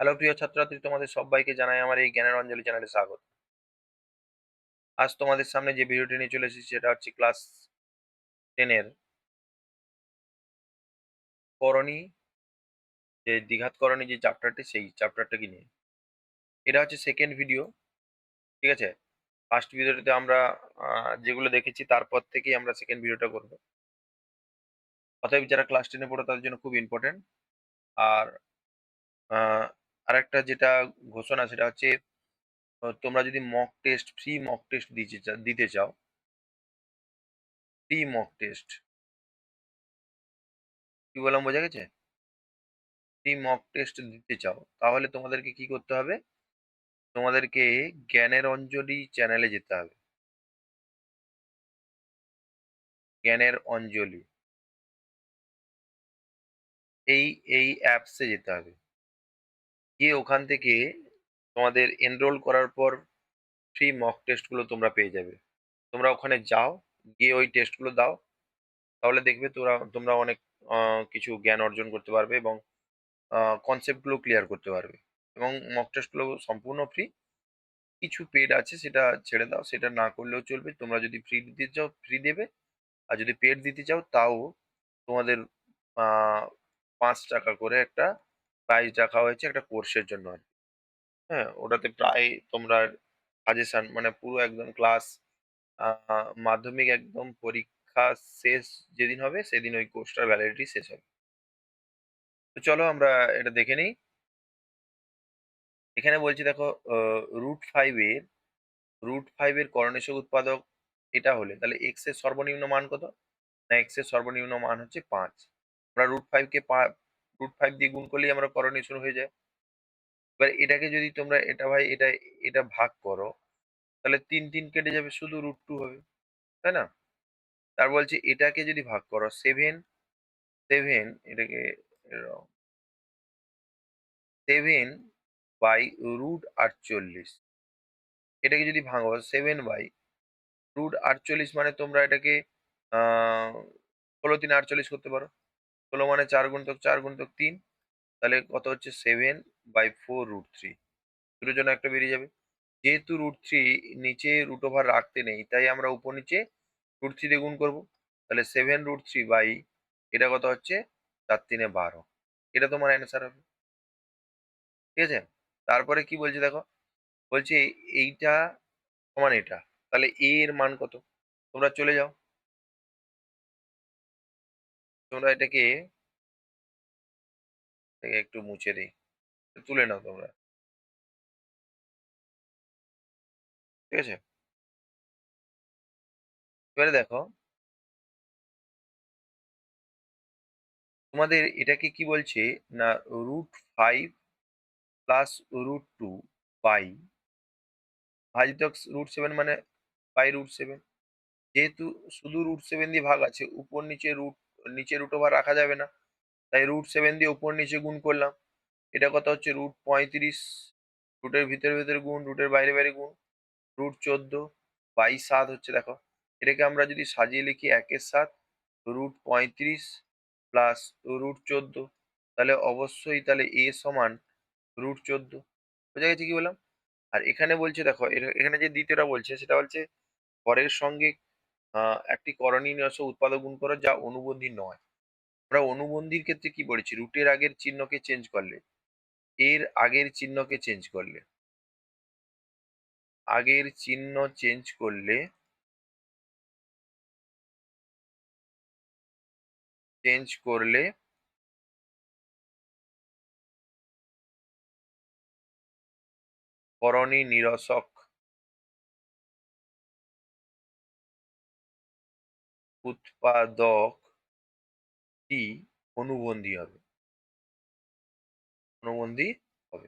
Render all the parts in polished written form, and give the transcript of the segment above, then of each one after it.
Hello প্রিয় ছাত্রছাত্রী, তোমাদের সবাইকে জানাই আমার এই জ্ঞানের অঞ্জলি চ্যানেলে স্বাগত। আজ তোমাদের সামনে যে ভিডিওটি নিয়ে চলে এসেছি সেটা হচ্ছে ক্লাস 10-এর করণী, যে দ্বিঘাত করণী যে চ্যাপ্টারটি, সেই চ্যাপ্টারটাকে নিয়ে। এটা হচ্ছে সেকেন্ড ভিডিও, ঠিক আছে? ফার্স্ট ভিডিওতে আমরা যেগুলো দেখেছি তারপর থেকেই আমরা সেকেন্ড ভিডিওটা করবো। অতএব যারা ক্লাস 10-এ পড়ো তাদের জন্য খুব ইম্পর্টেন্ট। আর আহ, আরেকটা যেটা ঘোষণা সেটা হচ্ছে, তোমরা যদি mock test, free mock test দিতে চাও, ফ্রি মক টেস্ট, কি বললাম বোঝা গেছে? ফ্রি মক টেস্ট দিতে চাও তাহলে তোমাদেরকে কি করতে হবে? তোমাদেরকে জ্ঞানের অঞ্জলি চ্যানেলে যেতে হবে। জ্ঞানের অঞ্জলি, এই এই অ্যাপসে যেতে হবে। গিয়ে ওখান থেকে তোমাদের এনরোল করার পর ফ্রি মক টেস্টগুলো তোমরা পেয়ে যাবে। তোমরা ওখানে যাও, গিয়ে ওই টেস্টগুলো দাও, তাহলে দেখবে তোমরা অনেক কিছু জ্ঞান অর্জন করতে পারবে এবং কনসেপ্টগুলো ক্লিয়ার করতে পারবে। এবং মক টেস্টগুলো সম্পূর্ণ ফ্রি। কিছু পেড আছে, সেটা ছেড়ে দাও, সেটা না করলেও চলবে। তোমরা যদি ফ্রি দিতে চাও ফ্রি দেবে, আর যদি পেড দিতে চাও তাও তোমাদের 5 টাকা করে একটা প্রাইস রাখা হয়েছে একটা কোর্সের জন্য আর কি। হ্যাঁ, ওটাতে প্রায় তোমরা সাজেশন, মানে পুরো একদম ক্লাস, মাধ্যমিক একদম পরীক্ষা শেষ যেদিন হবে সেদিন ওই কোর্সটার ভ্যালিডিটি শেষ হবে। তো চলো আমরা এটা দেখে নিই। এখানে বলছি দেখো, রুট ফাইভ এর করণীয় উৎপাদক এটা হলে তাহলে এক্স এর সর্বনিম্ন মান কত? না, এক্স এর সর্বনিম্ন মান হচ্ছে 5। আমরা রুট ফাইভ দিয়ে গুণ করলেই আমরা করণীয় শুরু হয়ে যায়। এবার এটাকে যদি তোমরা এটা ভাই এটা এটা ভাগ করো, তাহলে 3 3 কেটে যাবে, শুধু √2 হবে, তাই না? তার বলছে এটাকে যদি ভাগ করো 7 এটাকে 7/√48, এটাকে যদি ভাঙো 7/√48, মানে তোমরা এটাকে 16 3 48 করতে পারো। 16 মানে 4 গুণিতক 4 গুণিতক 3, তাহলে কত হচ্ছে? 7/4√3। দুটোর জন্য একটা বেরিয়ে যাবে। যেহেতু √3 নিচে রুট ওভার রাখতে নেই, তাই আমরা উপর নিচে √3 দিয়ে গুণ করবো। তাহলে 7√3 বাই এটা কত হচ্ছে? 4 3 12। এটা তোমার অ্যান্সার হবে, ঠিক আছে? তারপরে কি বলছে দেখো, বলছে এইটা সমান এটা, তাহলে এ এর মান কত? তোমরা চলে যাও, তোমরা এটাকে একটু মুছে দিই, তুলে নাও তোমরা, ঠিক আছে? এবারে দেখো, তোমাদের এটাকে কি বলছে না, √5 প্লাস √2 বাই ভাজিত √7, মানে বাই √7। যেহেতু শুধু √7 দিয়ে ভাগ আছে, উপর নিচে নিচে রুট ওভার রাখা যাবে না, তাই √7 দিয়ে উপর নিচে গুণ করলাম। এটা কত হচ্ছে? √35। রুটের ভিতরে ভিতরে গুণ, রুটের বাইরে বাইরে গুণ, √14/7 হচ্ছে দেখো। এটাকে আমরা যদি সাজিয়ে লিখি 1-এর 7, √35 প্লাস √14, তাহলে অবশ্যই তাহলে এ সমান √14। বোঝা গেছে কি বললাম? আর এখানে বলছে দেখো, এখানে যে দ্বিতীয়টা বলছে সেটা বলছে হরের সঙ্গে একটি করণীয় উৎপাদক গুণ করো যা অনুবন্ধী নয়। আমরা অনুবন্ধীর ক্ষেত্রে কি বলেছি? রুটের আগের চিহ্নকে চেঞ্জ করলে, এর আগের চিহ্নকে চেঞ্জ করলে, আগের চিহ্ন চেঞ্জ করলে করণী নিরসক উৎপাদকটি অনুবন্ধী হবে, অনুবন্ধী হবে।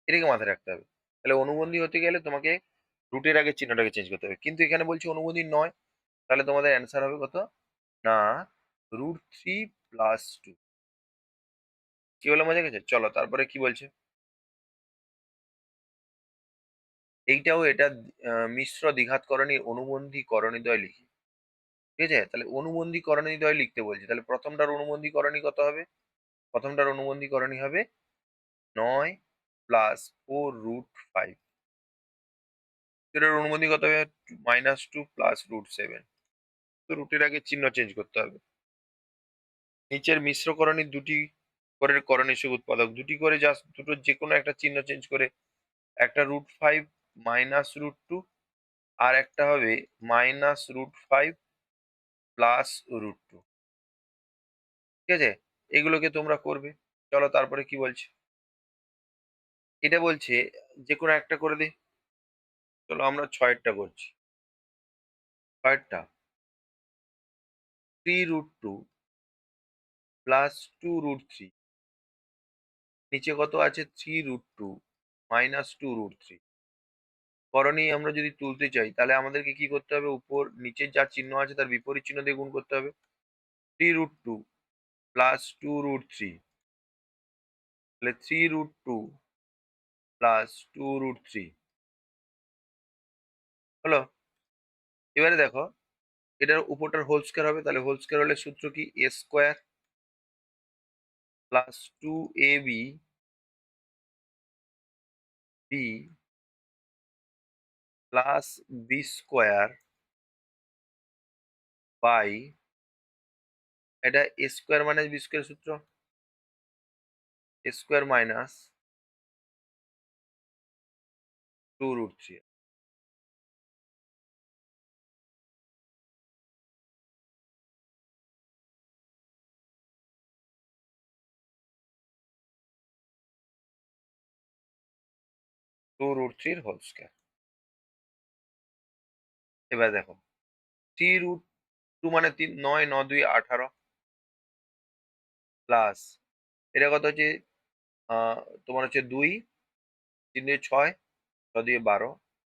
এটাকে মাথায় রাখতে হবে। তাহলে অনুবন্ধী হতে গেলে তোমাকে রুটের আগে চিহ্নটাকে চেঞ্জ করতে হবে, কিন্তু এখানে বলছি অনুবন্ধী নয়। তাহলে তোমাদের অ্যান্সার হবে কত? না, √3+2। কি বলে মজা গেছে? চলো তারপরে কি বলছে, এইটাও এটা মিশ্র দ্বিঘাত করণীর অনুবন্ধী করণীদ্বয় লিখি, ঠিক আছে? তাহলে অনুবন্ধী করণীদ্বয় লিখতে বলছে, তাহলে প্রথমটার অনুবন্ধী করণী কত হবে? প্রথমটার অনুবন্ধী করণী হবে 9 প্লাস 4√5। এটার অনুমতি কত হবে? -2 প্লাস √7। তো রুটের আগে চিহ্ন চেঞ্জ করতে হবে। নিচের মিশ্রকরণী দুটি করে করণীয় উৎপাদক দুটি করে জাস্ট দুটো যে কোনো একটা চিহ্ন চেঞ্জ করে একটা √5 -√2 আর একটা হবে -√5 প্লাস √2। ঠিক আছে? এগুলোকে তোমরা করবে। চলো তারপরে কি বলছে? এটা বলছে যে কোনো একটা করে দিই। চলো আমরা ৬ টা করছি। ৬ টা 3√2 প্লাস 2√3, নিচে কত আছে? 3√2 মাইনাস 2√3। করণী আমরা যদি তুলতে চাই তাহলে আমাদেরকে কি করতে হবে? উপর নিচের যা চিহ্ন আছে তার বিপরীত চিহ্ন দিয়ে গুণ করতে হবে। 3√2 প্লাস 2√3, তাহলে 3√2 প্লাস 2√3 হলো। এবারে দেখো এটার উপরটার হোল স্কয়ার হবে, তাহলে হোল স্কয়ার হলে সূত্র কি? a square plus 2ab b plus b square by, এটা a square minus b square সূত্র, a square minus 2√3। 2√3 whole square. এবার দেখো 3√2 মানে 3, 9 9 2 18 প্লাস এটা কত হচ্ছে? তোমার হচ্ছে 2, 3 2 6, 6 2 12,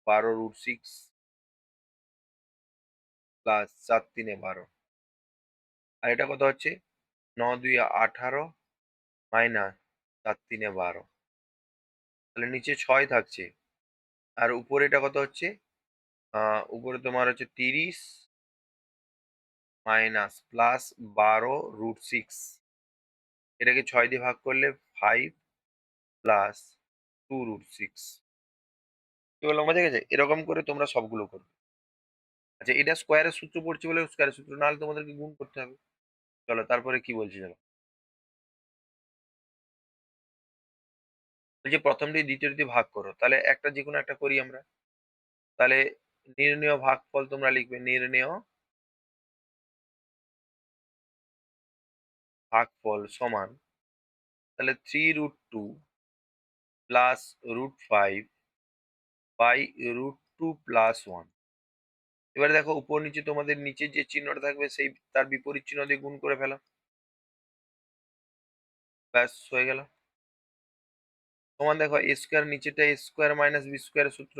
12√6 প্লাস 4 3 12। আর এটা কত হচ্ছে? 9 2 18 মাইনাস 4 3 12। তাহলে নিচে 6 থাকছে। আর উপরে এটা কত হচ্ছে? উপরে তোমার হচ্ছে 30 মাইনাস প্লাস 12√6। এটাকে 6 দিয়ে ভাগ করলে 5 প্লাস 2√6। কি বললাম, বোঝা গেছে? এরকম করে তোমরা সবগুলো করবে। আচ্ছা, এটা স্কোয়ারের সূত্র পড়ছে বলে স্কোয়ারের সূত্র না হলে তোমাদেরকে গুণ করতে হবে। চলো তারপরে কি বলছি চলো। বলছি প্রথমটি দ্বিতীয়টি ভাগ করো, তাহলে একটা যে কোনো একটা করি আমরা। তাহলে নির্ণেয় ভাগফল তোমরা লিখবে নির্ণেয় ভাগফল সমান, তাহলে 3√2 প্লাস √5 বাই √2 প্লাস 1। এবারে দেখো উপর নিচে তোমাদের নিচে যে চিহ্নটা থাকবে সেই তার বিপরীত চিহ্ন দিয়ে গুণ করে ফেলো। ব্যাস হয়ে গেল। সমান দেখো এ স্কোয়ার, নিচেটা এ স্কোয়ার মাইনাস বি স্কোয়ারের সূত্র,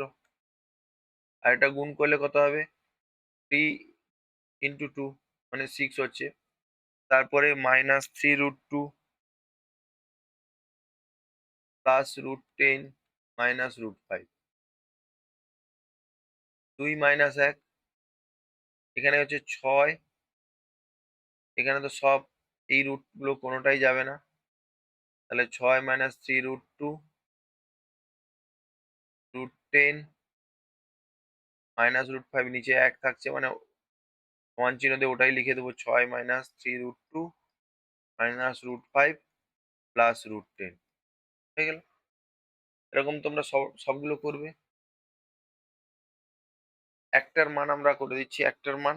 আর এটা গুণ করলে কত হবে? 3 × 2 মানে 6 হচ্ছে। তারপরে -3√2 প্লাস √10 মাইনাস √5, 2 মাইনাস 1, এখানে হচ্ছে 6, এখানে তো সব এই রুট গুলো কোনোটাই যাবে না, তাহলে 6 মাইনাস 3√2 √10 মাইনাস √5, নিচে 1 থাকছে মানে সমান চিহ্ন দিয়ে ওটাই লিখে দেবো। 6 মাইনাস 3√2 মাইনাস √5 প্লাস √10 হয়ে গেল। এরকম তোমরা সবগুলো করবে। একটার মান আমরা করে দিচ্ছি, একটার মান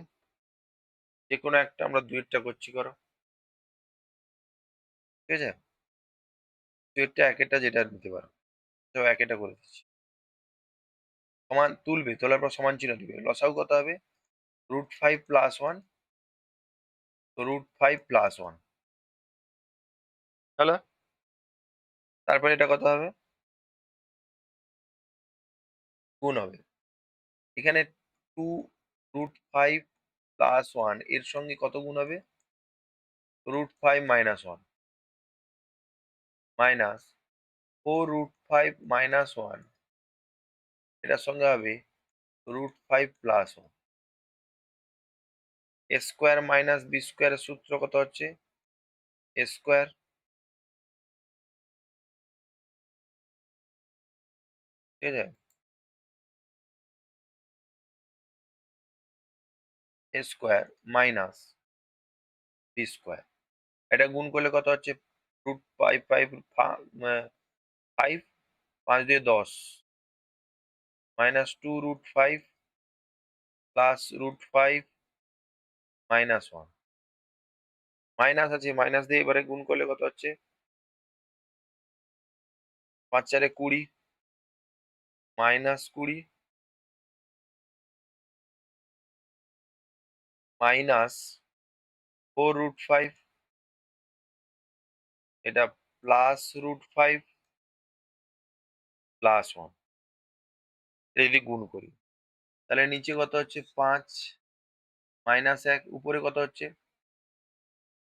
যে কোনো একটা, আমরা দুইয়েরটা করছি করো। ঠিক আছে? দুইয়েরটা একেরটা যেটা নিতে পারো। তো একেরটা করে দিচ্ছি। সমান তুলবে, তোলার পর সমান চিহ্ন দিবে। লসাগু কত হবে? √5 প্লাস 1, √5 প্লাস 1 হলো। তারপরে এটা কত হবে? গুণ হবে। এখানে 2 √5 প্লাস 1 এর সঙ্গে কত গুণ হবে? √5 মাইনাস 1 মাইনাস 4√5 মাইনাস 1, এটার সঙ্গে হবে √5 প্লাস 1। এ স্কোয়ার মাইনাস বি স্কোয়ারের সূত্র কত হচ্ছে? এ স্কোয়ার ঠিক আছে? এ স্কোয়ার মাইনাস বি স্কোয়ার। এটা গুণ করলে কত হচ্ছে? রুট ফাইভ ফাইভ ফাইভ, 5 দিয়ে 10 মাইনাস 2 √5 প্লাস √5 মাইনাস 1। মাইনাস আছে, মাইনাস দিয়ে এবারে গুণ করলে কত হচ্ছে? 5 4 20 মাইনাস 20 মাইনাস 4 √5, এটা প্লাস √5 প্লাস 1। এটা যদি গুণ করি তাহলে নিচে কত হচ্ছে? 5 মাইনাস 1, উপরে কত হচ্ছে?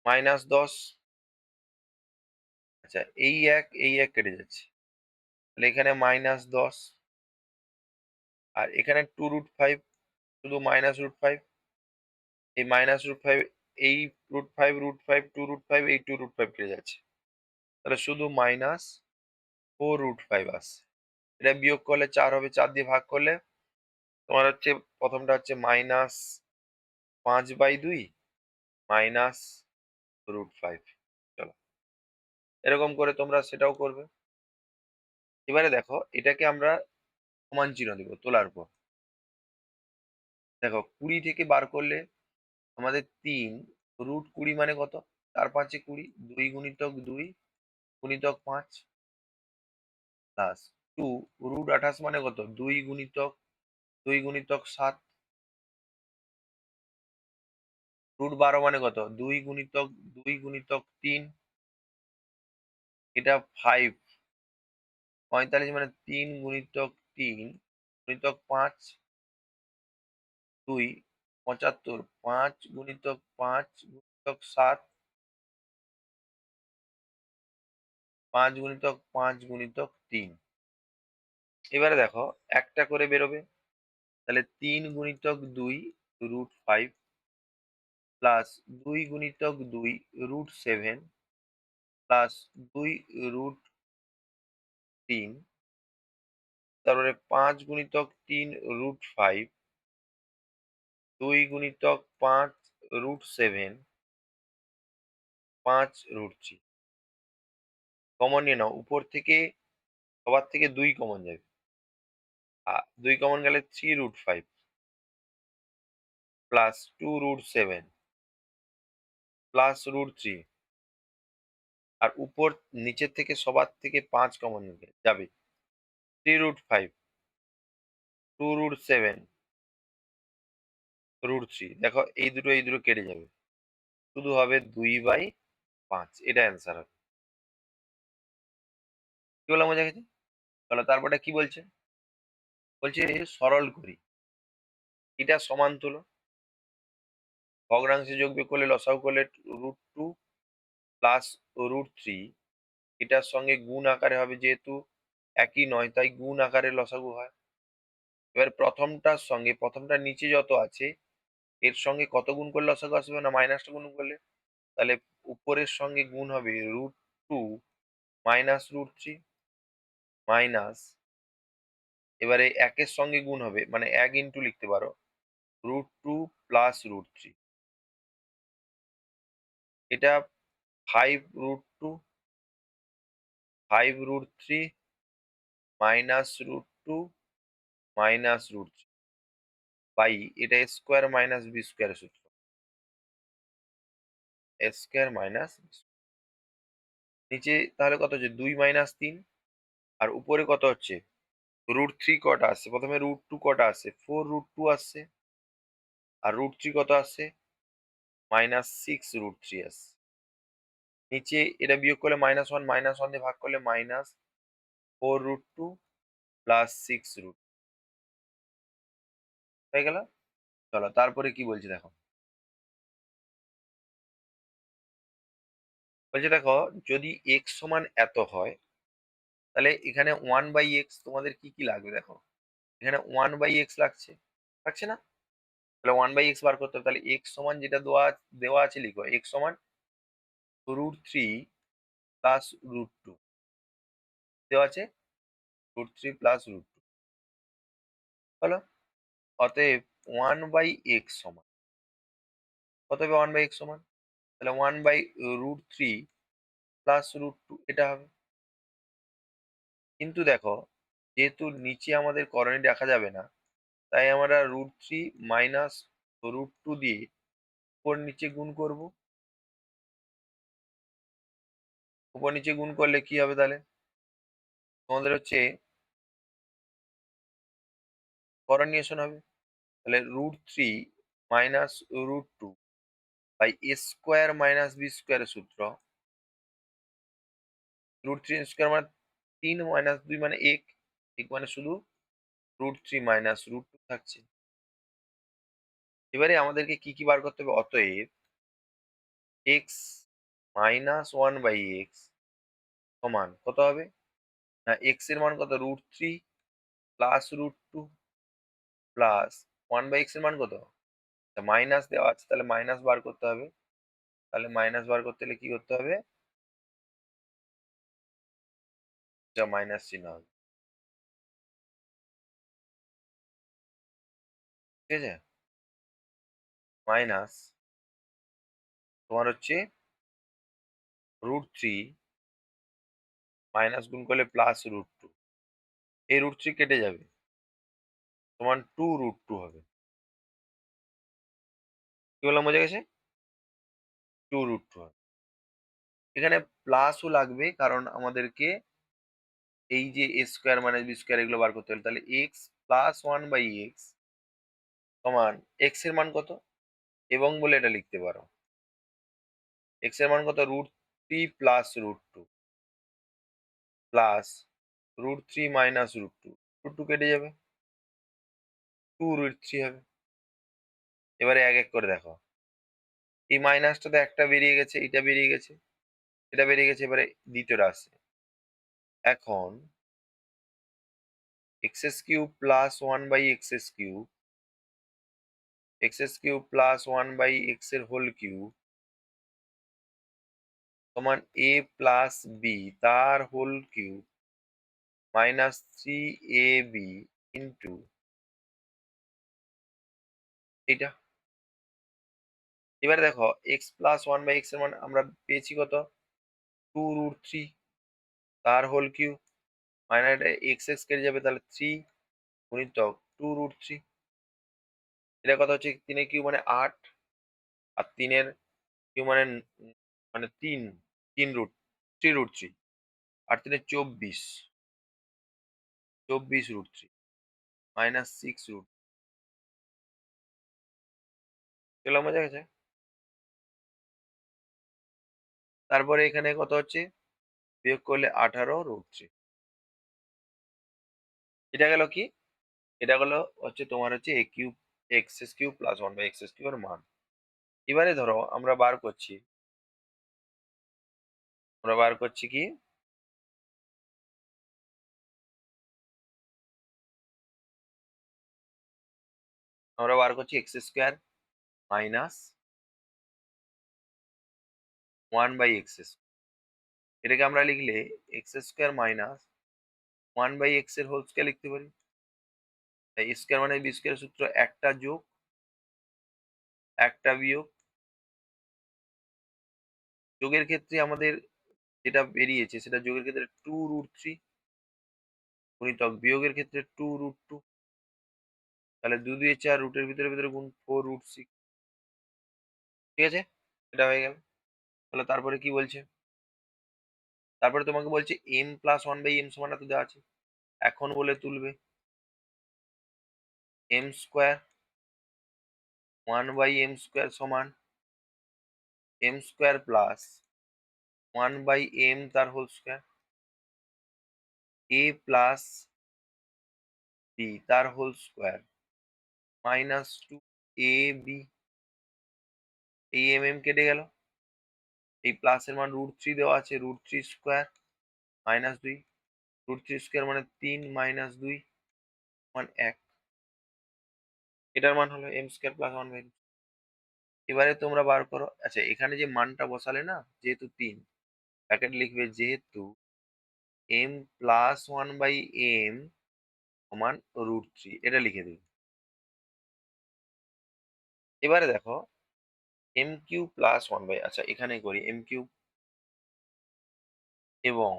-10। আচ্ছা, এই এক কেটে যাচ্ছে, তাহলে এখানে -10 আর এখানে 2 √5, শুধু -√5। এই -√5, এই √5 2 √5, এই 2 √5 কেটে যাচ্ছে, তাহলে শুধু -4 √5 আসছে। এটা বিয়োগ করলে 4 হবে, 4 দিয়ে ভাগ করলে তোমার হচ্ছে প্রথমটা হচ্ছে -5/2 -√5। চলো, এরকম করে তোমরা সেটাও করবে। এবারে দেখো, এটাকে আমরা সমান চিহ্ন দিব তোলার পর। দেখো, 20 থেকে বার করলে আমাদের 3 √20 মানে কত? 4 5 20, 2 গুণিতক 2 গুণিতক 5 প্লাস 2 √28 মানে কত? 2 গুণিতক 7 √12 মানে কত? 2 গুণিতক 3, এটা 5 45 মানে 3 গুণিতক 3 গুণিতক 5 2 75, 5 গুণিতক 5 গুণিতক 7 5 গুণিতক 5 গুণিতক 3। এবারে দেখো, একটা করে বেরোবে, তাহলে 3 গুণিতক 2 √5 প্লাস 2 গুণিতক 2 √7 প্লাস 2 √3, তারপরে 5 গুণিতক 3 √5, 2 গুণিতক 5 √7, 5 √3। কমন নিয়ে নাও, উপর থেকে সবার থেকে 2 কমন যাবে, 2 কমন গেলে 3 √5 প্লাস 2 √7 প্লাস √3, আর উপর নিচের থেকে সবার থেকে 5 কমন যাবে, 3 √5 2 √7 √3। দেখো, এই দুটো কেটে যাবে, শুধু হবে 2/5। এটা অ্যান্সার হবে। কি বললাম, বোঝা গেছে? তাহলে তারপরে কি বলছে? বলছে সরল করি, এটা সমান তুলো, ভগ্নাংশে যোগ বিয়োগ করলে লসাগু করলে √2 প্লাস √3, এটার সঙ্গে গুণ আকারে হবে, যেহেতু একই নয় তাই গুণ আকারে লসাগু হয়। এবার প্রথমটার নিচে যত আছে এর সঙ্গে কত গুণ করলে লসাগু আসবে? না, মাইনাসটা গুণ করলে। তাহলে উপরের সঙ্গে গুণ হবে √2 মাইনাস √3 মাইনাস, এবারে একের সঙ্গে গুণ হবে, মানে 1 ইন্টু লিখতে পারো, √2 প্লাস √3, এটা 5 √2 5 √3 মাইনাস √2 মাইনাস √3 বাই, এটা a square minus B square সূত্র, a স্কোয়ার মাইনাস, নিচে তাহলে কত হচ্ছে? 2 মাইনাস 3, আর উপরে কত হচ্ছে? √3 কটা আসছে? প্রথমে √2 কটা আসছে? 4 √2 আসছে, আর √3 কত আসছে? -6 √3 আসছে। নিচে এটা বিয়োগ করলে -1, -1 দিয়ে ভাগ করলে -4 √2 প্লাস 6 √, হয়ে গেল। চলো, তারপরে কি বলছে দেখো। বলছে দেখো, যদি x সমান এত হয়, তাহলে এখানে 1/x তোমাদের কি কি লাগবে? দেখো, এখানে 1/x লাগছে না? তাহলে 1/x বার করতে হবে। তাহলে x সমান যেটা দেওয়া দেওয়া আছে লিখো, x সমান √3 প্লাস √2 দেওয়া আছে, √3 প্লাস √2। হলো? অতএব 1/x সমান কত হবে? 1/x সমান তাহলে 1/√3 প্লাস √2 এটা হবে। কিন্তু দেখো, যেহেতু নিচে আমাদের করণী রাখা যাবে না, তাই আমরা √3 মাইনাস √2 দিয়ে উপর নিচে গুণ করব। উপর নিচে গুণ করলে কি হবে তাহলে? তোমাদের হচ্ছে করণীয়সন হবে। তাহলে √3 minus √2 by a square minus b স্কোয়ারের সূত্র। √3 স্কোয়ার মানে 3 মাইনাস 2 মানে 1, 1 মানে শুধু √3 মাইনাস √2 থাকছে। এবারে আমাদেরকে কি কি বার করতে হবে? অতএব x মাইনাস 1/x সমান কত হবে? না, x এর মান কত? √3 প্লাস √2 প্লাস 1/x এর মান কত? মাইনাস দেওয়া আছে, তাহলে মাইনাস বার করতে হবে। তাহলে মাইনাস বার করতে হলে কি করতে হবে? যা মাইনাস চিহ্ন হবে। ঠিক আছে? মাইনাস তোমার হচ্ছে √3 মাইনাস গুণ করলে প্লাস √2, এই √3 কেটে যাবে, সমান 2√2 হবে। কি বললাম, বোঝা গেছে? 2√2 হবে। এখানে প্লাসও লাগবে, কারণ আমাদেরকে এই যে a square minus b square এগুলো বার করতে হবে। তাহলে x প্লাস 1/x সমান x এর মান কত? এবং বলে এটা লিখতে পারো। x এর মান কত? √3 প্লাস √2 প্লাস √3 মাইনাস √2, √2 কেটে যাবে, 2√3 হবে। এবারে এক এক করে দেখো। এই মাইনাসটা তো একটা বেরিয়ে গেছে, এটা বেরিয়ে গেছে, এটা বেরিয়ে গেছে। এবারে দ্বিতীয়টা আসছে। এখন x³ plus 1/x³ x³ plus 1/x এর হোল কিউব সমান a প্লাস b তার whole cube minus 3ab into এটা। এবারে দেখো, x প্লাস 1/x এর মান আমরা পেয়েছি কত? 2√3 তার হোল কিউব মাইনাস x কেটে যাবে, তাহলে 3 গুণিতক 2√3। এটা কত হচ্ছে? 3 এর কিউব মানে 8, আর 3 এর কিউব মানে মানে 3, 3√3 আর 3 এর 24, 24√3 মাইনাস 6 পেলাম, বোঝা গেছে? তারপরে এখানে কত হচ্ছে? বিয়োগ করলে 18√3। এটা গেল কি? এটা গেল হচ্ছে তোমার হচ্ছে x³ প্লাস 1/x³ এর মান। এবারে ধরো আমরা বার করছি কি? আমরা বার করছি x² মাইনাস 1/x²। এটাকে আমরা লিখলে x² মাইনাস 1/x এর হোল স্কয়ার লিখতে পারি। তাই স্কয়ার মানে বি স্কয়ার সূত্র, একটা যোগ একটা বিয়োগ। যোগের ক্ষেত্রে আমাদের যেটা বেরিয়েছে সেটা যোগের ক্ষেত্রে 2√3 গুণিতক বিয়োগের ক্ষেত্রে 2√2। তাহলে 2 2 4, রুটের ভিতরে ভিতরে গুণ 4√6। ঠিক আছে? এটা হয়ে গেল। তাহলে তারপরে কি বলছে? তারপরে তোমাকে বলছে m প্লাস 1/m সমান এত দেওয়া আছে। এখন বলে তুলবে m² 1/m² সমান m² প্লাস 1/m তার whole square a plus b তার হোল স্কয়ার মাইনাস 2ab। এই কেটে গেল। এই প্লাস এর মান √3 দেওয়া আছে, √3² মাইনাস 2, √3² মানে 3 মাইনাস 2 মান 1। এটার মান হলো m² প্লাস 1/। এবারে তোমরা বার করো। আচ্ছা, এখানে যে মানটা বসালে না, যেহেতু 3, ব্র্যাকেট লিখবে যেহেতু m প্লাস 1/m সমান √3 এটা লিখে দিই। এবারে দেখো m³ প্লাস 1/, আচ্ছা এখানেই করি m³ এবং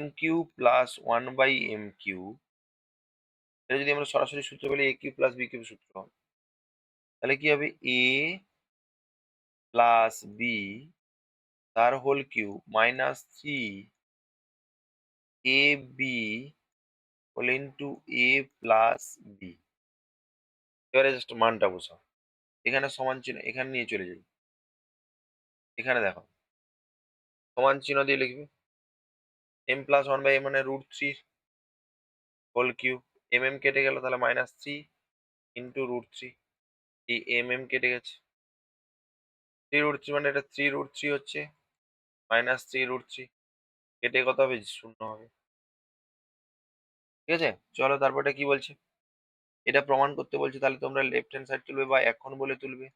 m³ প্লাস 1/m³, এটা যদি আমরা সরাসরি সূত্র বলি a³ প্লাস b³ সূত্র, তাহলে কি হবে a প্লাস বি তার whole cube minus 3ab whole into a plus B. এবারে জাস্ট মানটা বসাও, এখানে সমান চিহ্ন এখানে নিয়ে চলে যাই, এখানে দেখো সমান চিহ্ন দিয়ে লিখবে m প্লাস 1/m মানে √3 হোল কিউব, কেটে গেল তাহলে মাইনাস 3 ইন্টু √3, এই কেটে গেছে, 3√3 মানে এটা 3√3 হচ্ছে, মাইনাস 3√3 কেটে কত হবে, শূন্য হবে। ঠিক আছে, চলো তারপরটা কি বলছে, এটা প্রমাণ করতে বলছে, তাহলে তোমরা লেফট হ্যান্ড সাইড তুলবে বা এখন বলে তুলবে।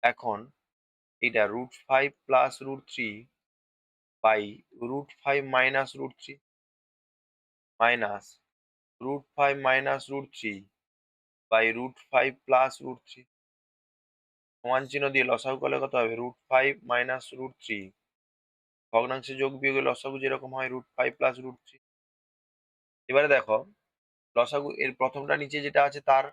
এখন এটা √5 plus √3 by √5 minus √3 minus √5 minus √3 by √5 plus √3, সমান চিহ্ন দিয়ে লসাগু করলে কত হবে, √5 মাইনাস √3, ভগ্নাংশে যোগ বিয়োগে লসাগু যেরকম হয় √5 প্লাস √3। এবারে দেখো লসাগু এর প্রথমটা নিচে যেটা আছে তার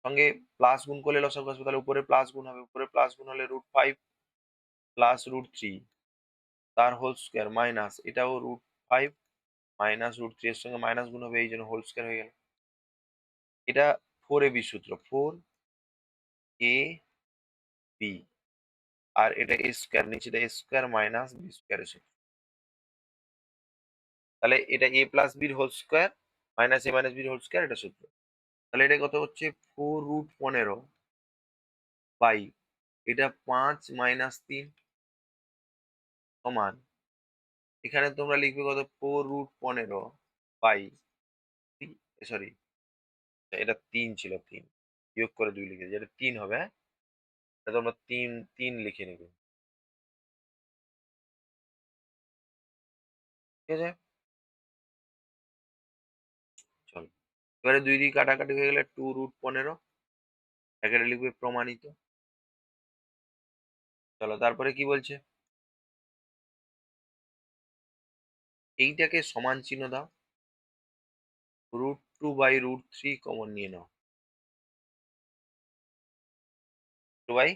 সঙ্গে প্লাস গুণ করলে লসাগু আসবে, তাহলে উপরে প্লাস গুণ হবে, উপরে প্লাস গুণ হলে √5 প্লাস √3 তার হোল স্কোয়ার মাইনাস এটাও √5 মাইনাস √3 এর সঙ্গে মাইনাস গুণ হবে, এই জন্য হোল স্কোয়ার হয়ে গেল। এটা 4ab সূত্র, 4ab, আর এটা a স্কোয়ার, নিচেটা a স্কোয়ার মাইনাস b স্কোয়ারের সূত্র, তাহলে এটা a প্লাস বির whole square minus a minus বির হোল স্কোয়ার এটা সূত্র। তাহলে এটা কত হচ্ছে 4√15 বাই এটা 5 মাইনাস 3 সমান, এখানে তোমরা লিখবে কত 4√15 বাই, সরি এটা 3 ছিল, 3 বিয়োগ করে 2 লিখেছি, এটা 3 হবে, হ্যাঁ এটা তোমরা 3 লিখে নেবে। ঠিক আছে, চলো এবারে 2 দিয়ে কাটাকাটি হয়ে গেলে 2√15, এখানে লিখবে প্রমাণিত। চলো তারপরে কি বলছে, এইটাকে সমান চিহ্ন দাও, √2 বাই √3 কমন নিয়ে নাও, 2 বাই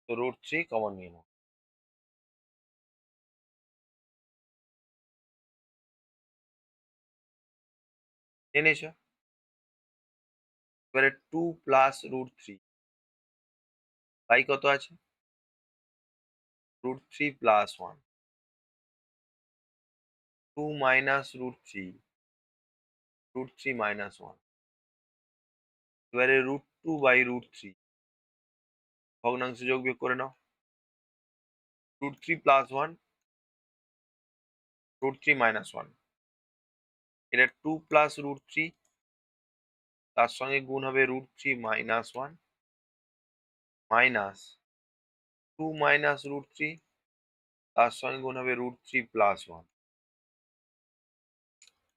√3 কমন নিয়ে নাও, নিয়ে নিয়েছো। এবারে 2 প্লাস √3 বাই কত আছে, √3 প্লাস 1, 2 মাইনাস √3, √3 মাইনাস 1, এবারে √2 বাই √3 ভগ্নাংশ যোগ বিয়োগ করে নাও, √3 প্লাস 1, √3 মাইনাস 1, এটা 2 প্লাস √3 তার সঙ্গে গুণ হবে √3 মাইনাস 1 মাইনাস 2 মাইনাস √3 তার সঙ্গে গুণ হবে √3 প্লাস 1।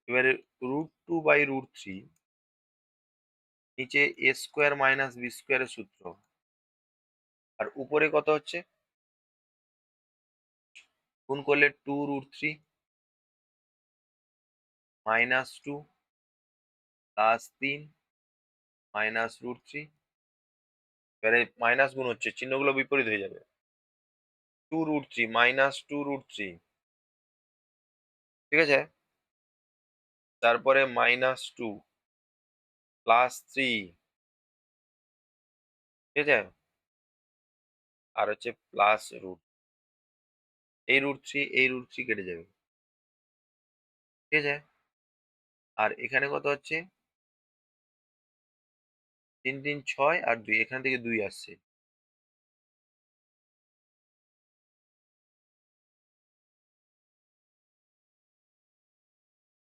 এবারে √2 বাই √3 নিচে a স্কোয়ার মাইনাস b স্কোয়ারের সূত্র, আর উপরে কত হচ্ছে, গুণ করলে 2√3 মাইনাস 2 প্লাস 3 মাইনাস √3, এবারে মাইনাস গুণ হচ্ছে, চিহ্নগুলো বিপরীত হয়ে যাবে, 2√3 মাইনাস 2√3, ঠিক আছে, তারপরে মাইনাস 2 প্লাস 3, ঠিক আছে, আর হচ্ছে প্লাস এই √3 এই √3 কেটে যাবে, ঠিক আছে, আর এখানে কত হচ্ছে 3 3 6 আর 2, এখান থেকে 2 আসছে,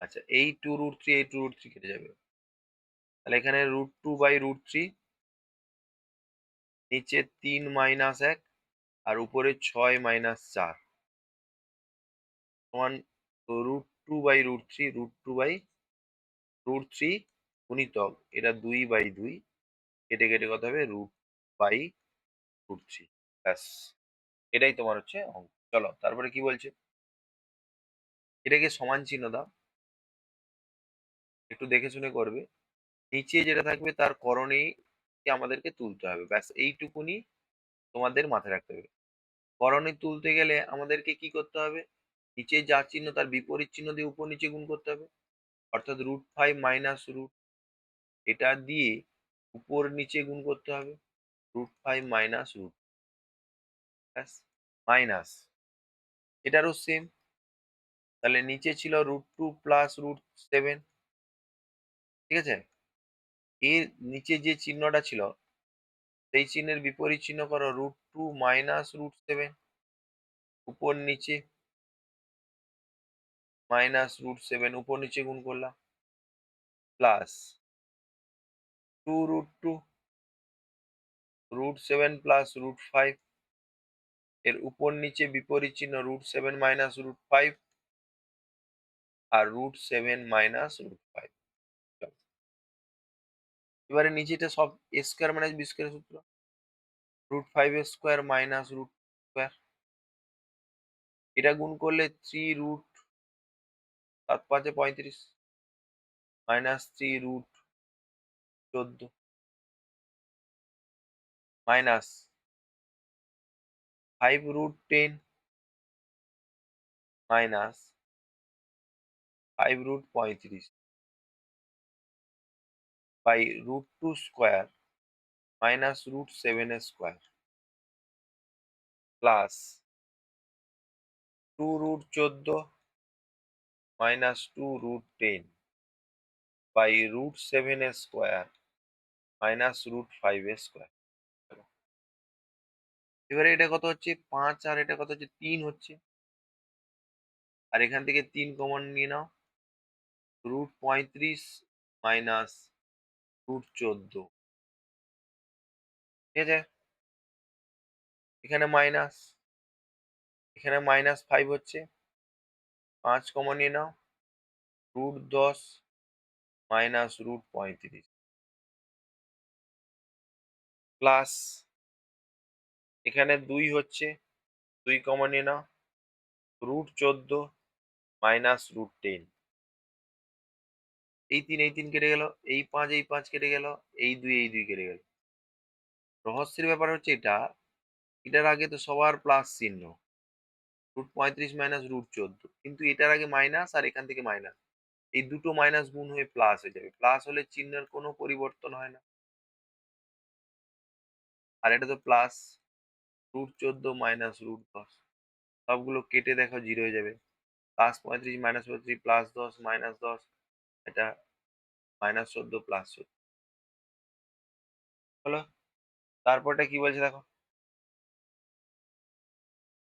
আচ্ছা এই 2√3 এই 2√3 কেটে যাবে, তাহলে এখানে √2 বাই √3, নিচে 3 মাইনাস 1 আর উপরে 6 মাইনাস 4 সমান √2/√3, √2/√3 গুণিতক এটা 2/2, কেটে কেটে কত হবে √2/√3। ব্যাস, এটাই তোমার হচ্ছে অঙ্ক। চলো তারপরে কি বলছে, এটাকে সমান চিহ্ন দাও, একটু দেখে শুনে করবে। নিচে যেটা থাকবে তার করণী আমাদেরকে তুলতে হবে, ব্যাস এইটুকুনি তোমাদের মাথায় রাখতে হবে। করণী তুলতে গেলে আমাদেরকে কি করতে হবে, নিচে যা চিহ্ন তার বিপরীত চিহ্ন দিয়ে উপর নিচে গুণ করতে হবে। অর্থাৎ √5 মাইনাস এটা দিয়ে উপর নিচে গুণ করতে হবে, √5 মাইনাস ব্যাস, মাইনাস এটারও সেম। তাহলে নিচে ছিল √2 প্লাস √7, ঠিক আছে। এর নিচে যে চিহ্নটা ছিল সেই চিহ্নের বিপরীত চিহ্ন করো √2 মাইনাস √7, উপর নিচে মাইনাস √7, উপর নিচে গুণ করলাম, প্লাস 2 √2, √7 প্লাস √5, এর উপর নিচে বিপরীত চিহ্ন √7 মাইনাস √5 আর √7 মাইনাস √5। এবারে নিচেটা সব এ স্কোয়ার মাইনাস বি স্কোয়ার সূত্র, √5 স্কোয়ার মাইনাস √স্কোয়ার, এটা গুণ করলে 3 √7 × 5 = 35 minus 3 √14 minus 5 √10 minus 5 √35 by √2 square minus √7 square plus 2 √14 minus 2 √10 by √7 square minus √5 square. এবারে এটা কত হচ্ছে 5, আর এটা কত হচ্ছে 3 হচ্ছে, আর এখান থেকে 3 কমন নিয়ে নাও, √35 মাইনাস √14, ঠিক আছে। এখানে মাইনাস, এখানে -5 হচ্ছে, 5 কমন নিয়ে নাও, √10 মাইনাস √35 প্লাস এখানে 2 হচ্ছে, 2 কমন নিয়ে নাও, √14 মাইনাস √10, এই 3 কেটে গেল, এই 5 কেটে গেল, এই 2 কেটে গেল। রহস্যের ব্যাপার হচ্ছে এটা, এটার আগে তো সবার প্লাস চিহ্ন, √35 মাইনাস √14, কিন্তু এটার আগে মাইনাস আর এখান থেকে মাইনাস, এই দুটো মাইনাস গুণ হয়ে প্লাস হয়ে যাবে, প্লাস হলে চিহ্নের কোনো পরিবর্তন হয় না। আর এটা তো প্লাস, √14 মাইনাস √10, সবগুলো কেটে দেখো 0 হয়ে যাবে, +35 মাইনাস 35 +10 মাইনাস 10, এটা -14 +14 হলো। তারপরটা কি বলছে দেখো,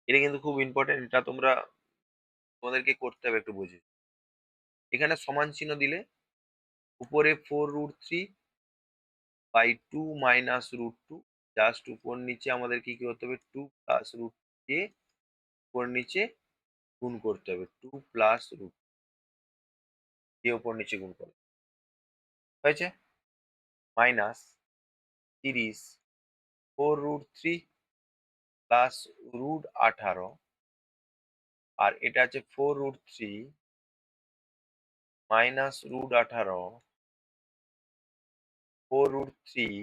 এটা কিন্তু খুব ইম্পর্টেন্ট, এটা তোমাদেরকে করতে হবে, একটু বুঝে। এখানে সমান চিহ্ন দিলে উপরে 4 √3/2 মাইনাস √2, জাস্ট উপর নিচে আমাদের কি করতে হবে, 2 প্লাস √, দিয়ে উপর নিচে গুণ করতে হবে, 2 প্লাস √, দিয়ে উপর নিচে গুণ করবে, হয়েছে, মাইনাস 30 4 √3 প্লাস √18, আর এটা আছে 4 √3 মাইনাস √18, 4 √3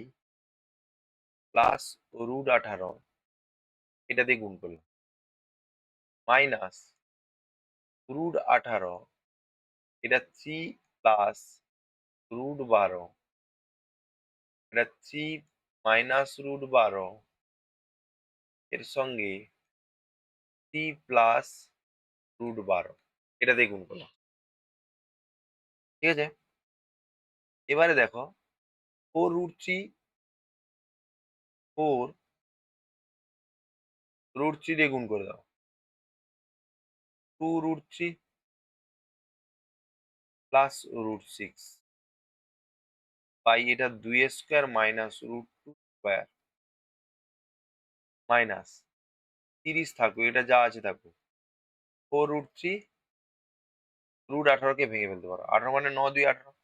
প্লাস √18, এটা দিয়ে গুণ করলাম, মাইনাস √18, এটা 3 প্লাস √12, এটা 3 মাইনাস √12 এর সঙ্গে 3 প্লাস √12, এটা দিয়ে গুণ করলাম, ঠিক আছে। এবারে দেখো 4 √3, 4 √3 দিয়ে গুণ করে দাও, 2 √3 প্লাস √6 বাই এটা 2 স্কোয়ার মাইনাস √2 স্কোয়ার মাইনাস 30 থাকুক, এটা যা আছে থাকুক, 4 √3 √18 কে ভেঙে ফেলতে পারো। 18 মানে 9 2 18,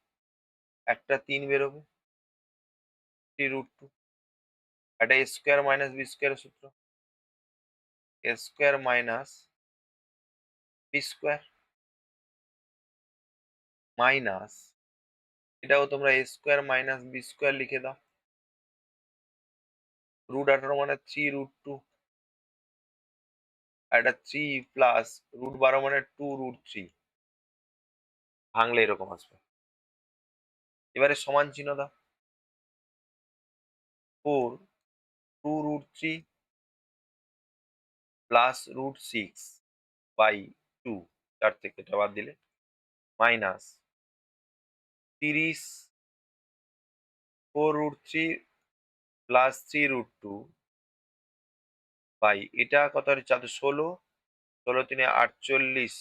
একটা 3 বেরোবে, 3√2। একটা a স্কোয়ার মাইনাস b স্কোয়ারের সূত্র, a square minus b square minus, এটাও তোমরা a square minus b square লিখে দাও। √18 মানে 3√2, আর এটা 3 প্লাস √12 মানে 2√3, ভাঙলে এরকম আসবে। এবারে সমান চিহ্ন দাও, 4 2√3 প্লাস √6 বাই 2, 4 থেকে এটা বাদ দিলে, মাইনাস 30 4√3 প্লাস 3√2 বাই, এটা কত হচ্ছে 16, 16 3 48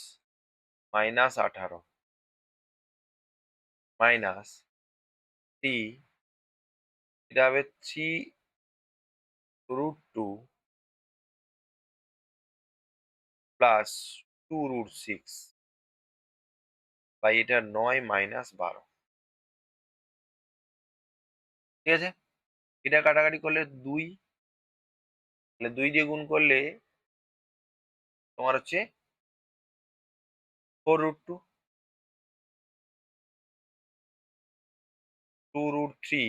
মাইনাস 18 মাইনাস 3, এটা হবে 3√2 প্লাস 2√6 বাই, এটা 9 মাইনাস 12। ঠিক আছে, এটা কাটাকাটি করলে 2, তাহলে 2 দিয়ে গুণ করলে তোমার হচ্ছে 4√2, 2√3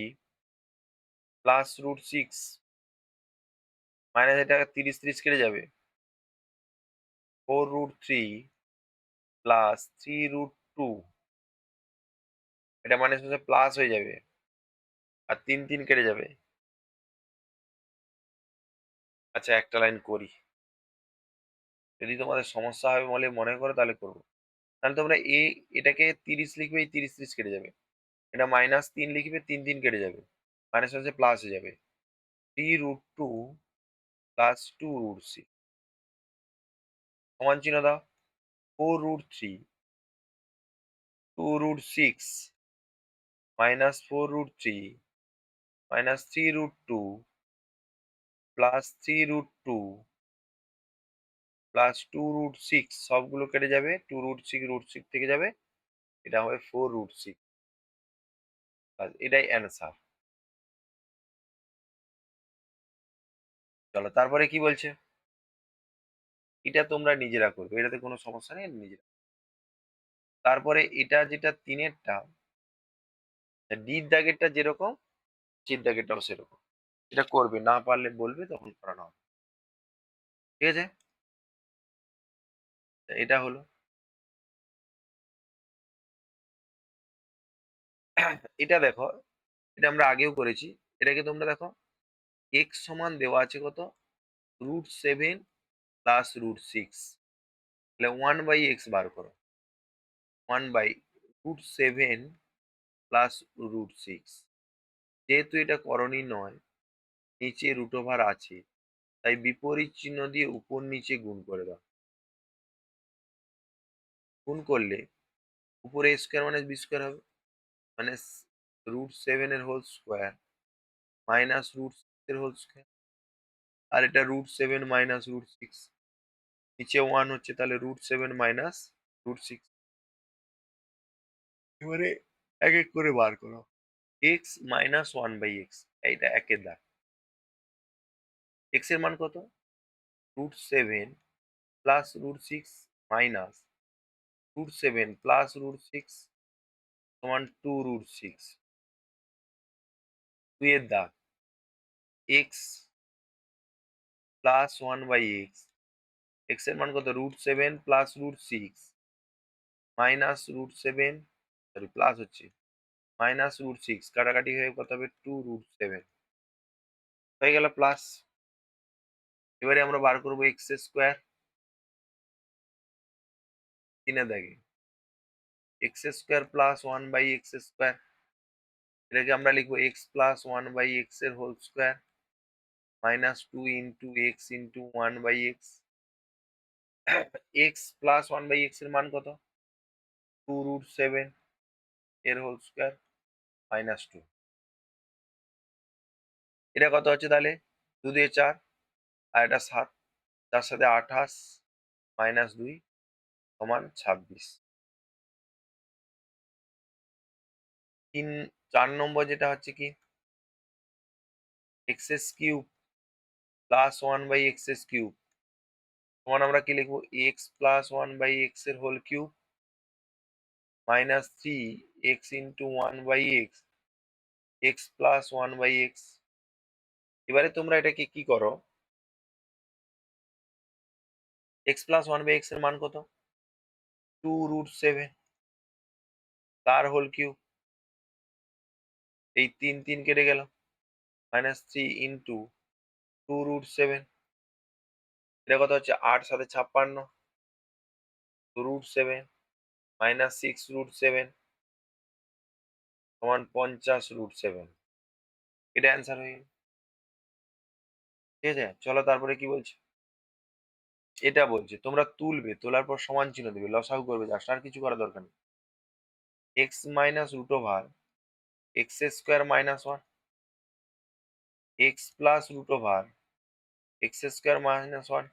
প্লাস √6 মাইনাস, এটা 30 30 কেটে যাবে, 4√3 প্লাস 3√2, এটা মানে হচ্ছে প্লাস হয়ে যাবে, আর 3 3 কেটে যাবে। আচ্ছা, একটা লাইন করি, যদি তোমাদের সমস্যা হবে বলে মনে করো তাহলে করবো, তাহলে তোমরা এটাকে 30 লিখবে, এই 30 30 কেটে যাবে, এটা মাইনাস 3 লিখবে, 3 3 কেটে যাবে, মাইনাস হচ্ছে প্লাস হয়ে যাবে, 3√2 প্লাস 2√6 সমান চিহ্ন দাও, 4√3 2√6 মাইনাস 4√3 মাইনাস 3√2 প্লাস 3√2 প্লাস 2√6, সবগুলো কেটে যাবে, 2√6 √6 থেকে যাবে, এটা হবে 4√6। এটাই অ্যান্সার। চলো তারপরে কি বলছে, এটা তোমরা নিজেরা করবে, এটাতে কোনো সমস্যা নেই, নিজেরা। তারপরে এটা যেটা 3-এরটা, ডির দাগেরটা যেরকম, চির দাগেরটাও সেরকম, এটা করবে, না পারলে বলবে, তখন করানো হবে। ঠিক আছে, এটা হলো। এটা দেখো, এটা আমরা আগেও করেছি, এটাকে তোমরা দেখো, এক্স সমান দেওয়া আছে কত, √7 প্লাস √6, তাহলে 1/x বার করো, 1/√7 প্লাস √6, যেহেতু এটা করণী নয়, নিচে √ওভার আছে, তাই বিপরীত চিহ্ন দিয়ে উপর নিচে গুণ করে দাও। গুণ করলে উপরে a square minus B square হবে, মানে √7 এর হোল স্কোয়ার মাইনাস √6 এর হোল স্কোয়ার, আর এটা √7 মাইনাস √6, নিচে 1 হচ্ছে, তাহলে √7 মাইনাস √6। এবারে এক এক করে বার করো, এক্স মাইনাস 1/x, এইটা একের দাগ, এক্স এর মান কত, √7 প্লাস √6 মাইনাস √7 প্লাস √6 সমান 2√6, 2 এর দাগ, এক্স প্লাস 1/x, এক্স এর মান কত, √7 প্লাস √6 মাইনাস √7, সরি প্লাস হচ্ছে, মাইনাস √6, কাটাকাটি হয়ে কত হবে, 2√7 হয়ে গেল প্লাস। এবারে আমরা বার করবো এক্স স্কোয়ার, 3 দাগে, x square plus 1/x square, এটাকে আমরা লিখবো এক্স প্লাস 1/x এর whole square minus 2 into X into 1/x, X plus 1/x এর মান কত, 2√7 এর হোল স্কোয়ার মাইনাস 2, এটা কত হচ্ছে তাহলে, 2 দিয়ে 4, আর এটা 7, তার সাথে 28 মাইনাস 2 সমান 26। 4 নম্বর যেটা হচ্ছে কি এক্স কিউব প্লাস 1/x³ সমান আমরা কি লিখবো এক্স প্লাস 1/x এর whole cube minus 3 x into 1/x X plus 1/x। এবারে তোমরা এটাকে কি করো, এক্স প্লাস 1/x এর মান কত? 2√7 তার হোল কিউব, এই 3 কেটে গেল, মাইনাস 3 ইন্টু 2√7, এটা কত হচ্ছে 8×7 = 56, √7 মাইনাস 6√7 সমান 50√7, এটা অ্যান্সার হয়ে গেল। ঠিক আছে, চলো তারপরে কি বলছে, এটা বলছে তোমরা তুলবে, তোলার পর সমান চিহ্ন দেবে, লসাগু করবে, জাস্ট আর কিছু করার দরকার নেই। X minus root over x² - 1 X plus root over x² - 1,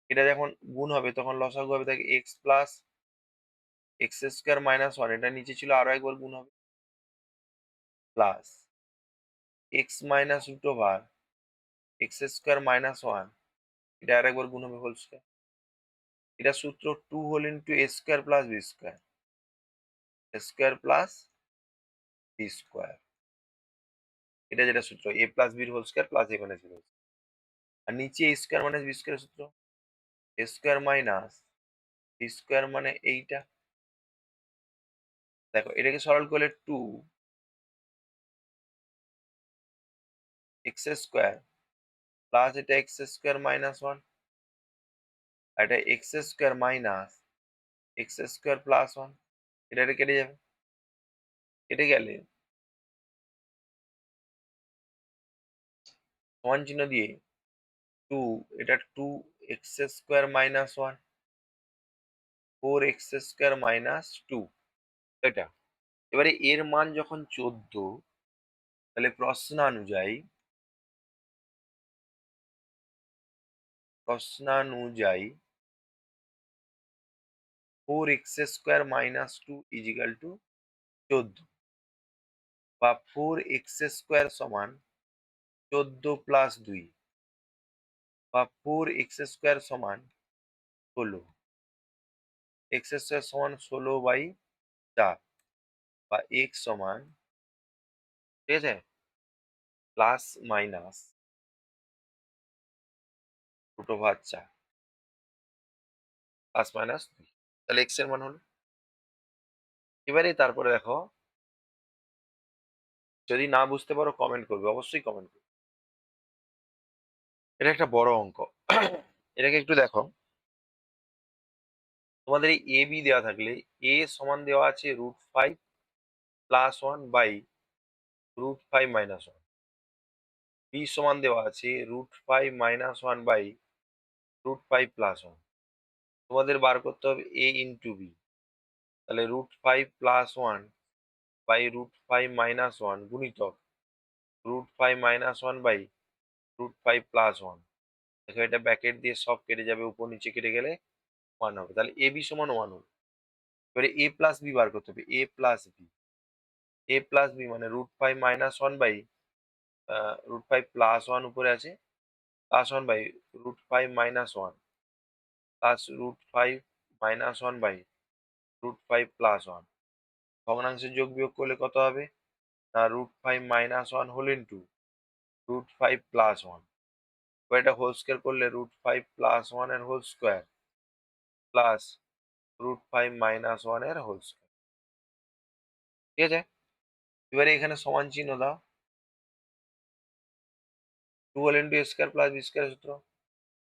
এটা যখন গুণ হবে তখন লসাগু হবে, তাকে এক্স প্লাস x² - 1, এটা নিচে ছিল আরো একবার গুণ হবে, plus X minus root over x² - 1, এটা আর একবার গুণ হবে হোল স্কয়ার। এটা সূত্র 2 whole into a² plus b² square plus B square, এটা যেটা সূত্র a প্লাস বির whole square plus a minus বির হোল স্কয়ার। আর নিচে a square minus B square সূত্র a square minus B square মানে এইটা। দেখো এটাকে সরল করলে 2 x² প্লাস এটা x² - 1, আর এটা x² মাইনাস x² প্লাস 1, এটা কেটে যাবে, কেটে গেলে সমান চিহ্ন দিয়ে 2, এটা 2x² - 1, 4x² - 2, এটা। এবারে এর মান যখন 14, তাহলে প্রশ্নানুযায়ী 4x² - 2 = 14, বা 4x² সমান 14 প্লাস 2, বা 4x² সমান 16, x² সমান 16/4, বা x সমান, ঠিক আছে, প্লাস মাইনাস √4 প্লাস মাইনাস 2, তাহলে x এর মান হলো। এবারে তারপরে দেখো, যদি না বুঝতে পারো কমেন্ট করবে, অবশ্যই কমেন্ট করবে। এটা একটা বড় অঙ্ক, এটাকে একটু দেখো। তোমাদের এই এ বি দেওয়া থাকলে এ সমান দেওয়া আছে √5 প্লাস 1 বাই √5 মাইনাস 1, বি সমান দেওয়া আছে √5 মাইনাস 1 বাই √5 প্লাস 1। তোমাদের বার করতে হবে এ ইন্টু বি, তাহলে √5 প্লাস 1 বাই √5 মাইনাস 1 গুণিতক √5 মাইনাস 1 বাই √5 প্লাস 1। দেখো এটা ব্র্যাকেট দিয়ে সব কেটে যাবে, উপর নিচে কেটে গেলে 1 হবে, তাহলে এ বি সমান 1 হবে। এবারে এ প্লাস বি বার করতে হবে, এ প্লাস বি মানে √5 মাইনাস 1 বাই √5 প্লাস 1 উপরে আছে, plus 1 by √5 minus 1 plus √5 minus 1 by √5 plus 1। ভগ্নাংশের যোগ বিয়োগ করলে কত হবে না √5 মাইনাস 1 হোল ইন্টু √5 প্লাস 1, এটা হোল স্কয়ার করলে √5 প্লাস 1 এর হোল স্কয়ার প্লাস √5 মাইনাস 1 এর হোল স্কয়ার। ঠিক আছে, এবারে এখানে সমান চিহ্ন দাও, 2 whole into a square plus B square সূত্র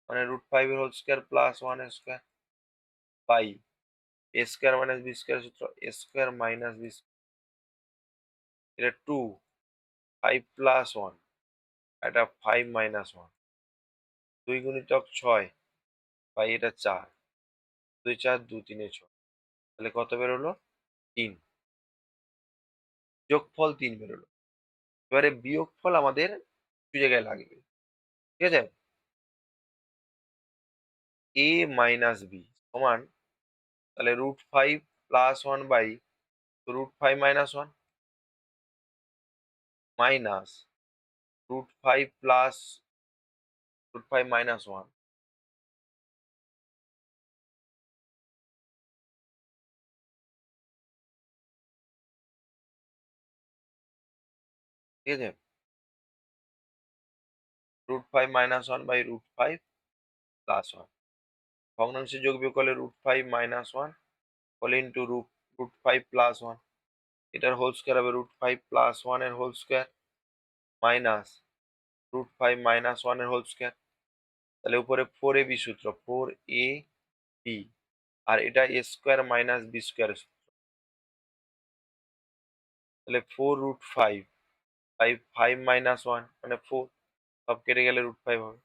মানে √5 এর হোল স্কয়ার প্লাস 1 এর square by a square minus B square সূত্র a স্কয়ার মাইনাস বি, এটা 2, 5 প্লাস 1, এটা 5 মাইনাস 1, 2 গুণিতক 6 বাই এটা 4, 2 4 2 3 6, তাহলে কত বেরোলো 3, যোগফল 3 বেরোলো। এবারে বিয়োগফল আমাদের কিছু জায়গায় লাগবে, ঠিক আছে, a মাইনাস বি সমান, তাহলে √5 plus 1 by √5 minus 1 minus √5 plus √5 minus 1, ঠিক আছে? √5 মাইনাস 1 বাই √5 প্লাস 1, ভগ্নাংশে যোগ বিয়োগ করলে √5 মাইনাস 1 হোল ইন্টু √5 প্লাস 1, এটার হোল স্কোয়ার হবে √5 প্লাস 1 এর হোল স্কোয়ার মাইনাস √5 মাইনাস 1 এর হোল স্কোয়ার। তাহলে উপরে 4ab সূত্র, 4ab, আর এটা a square minus b square, তাহলে 4√5 বাই 5 মাইনাস 1 মানে 4, সব কেটে গেলে √5 হবে।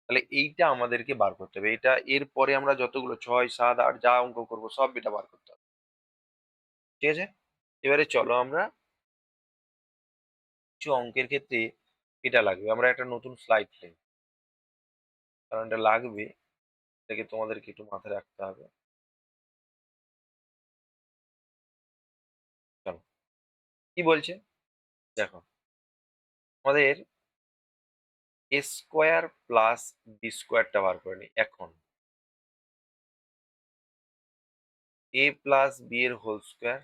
তাহলে এইটা আমাদেরকে বার করতে হবে। এটা এরপরে আমরা যতগুলো 6, 7, 8 যা অঙ্ক করবো সব এটা বার করতে হবে। ঠিক আছে? এবারে চলো আমরা কিছু অঙ্কের ক্ষেত্রে এটা লাগবে। আমরা একটা নতুন স্লাইড নেই, কারণ এটা লাগবে, এটাকে তোমাদেরকে একটু মাথায় রাখতে হবে। চলো, কি বলছে দেখো, আমাদের এ স্কোয়ার প্লাস বি স্কোয়ারটা বার করে নিই। এখন এ প্লাস বি এর হোল স্কোয়ার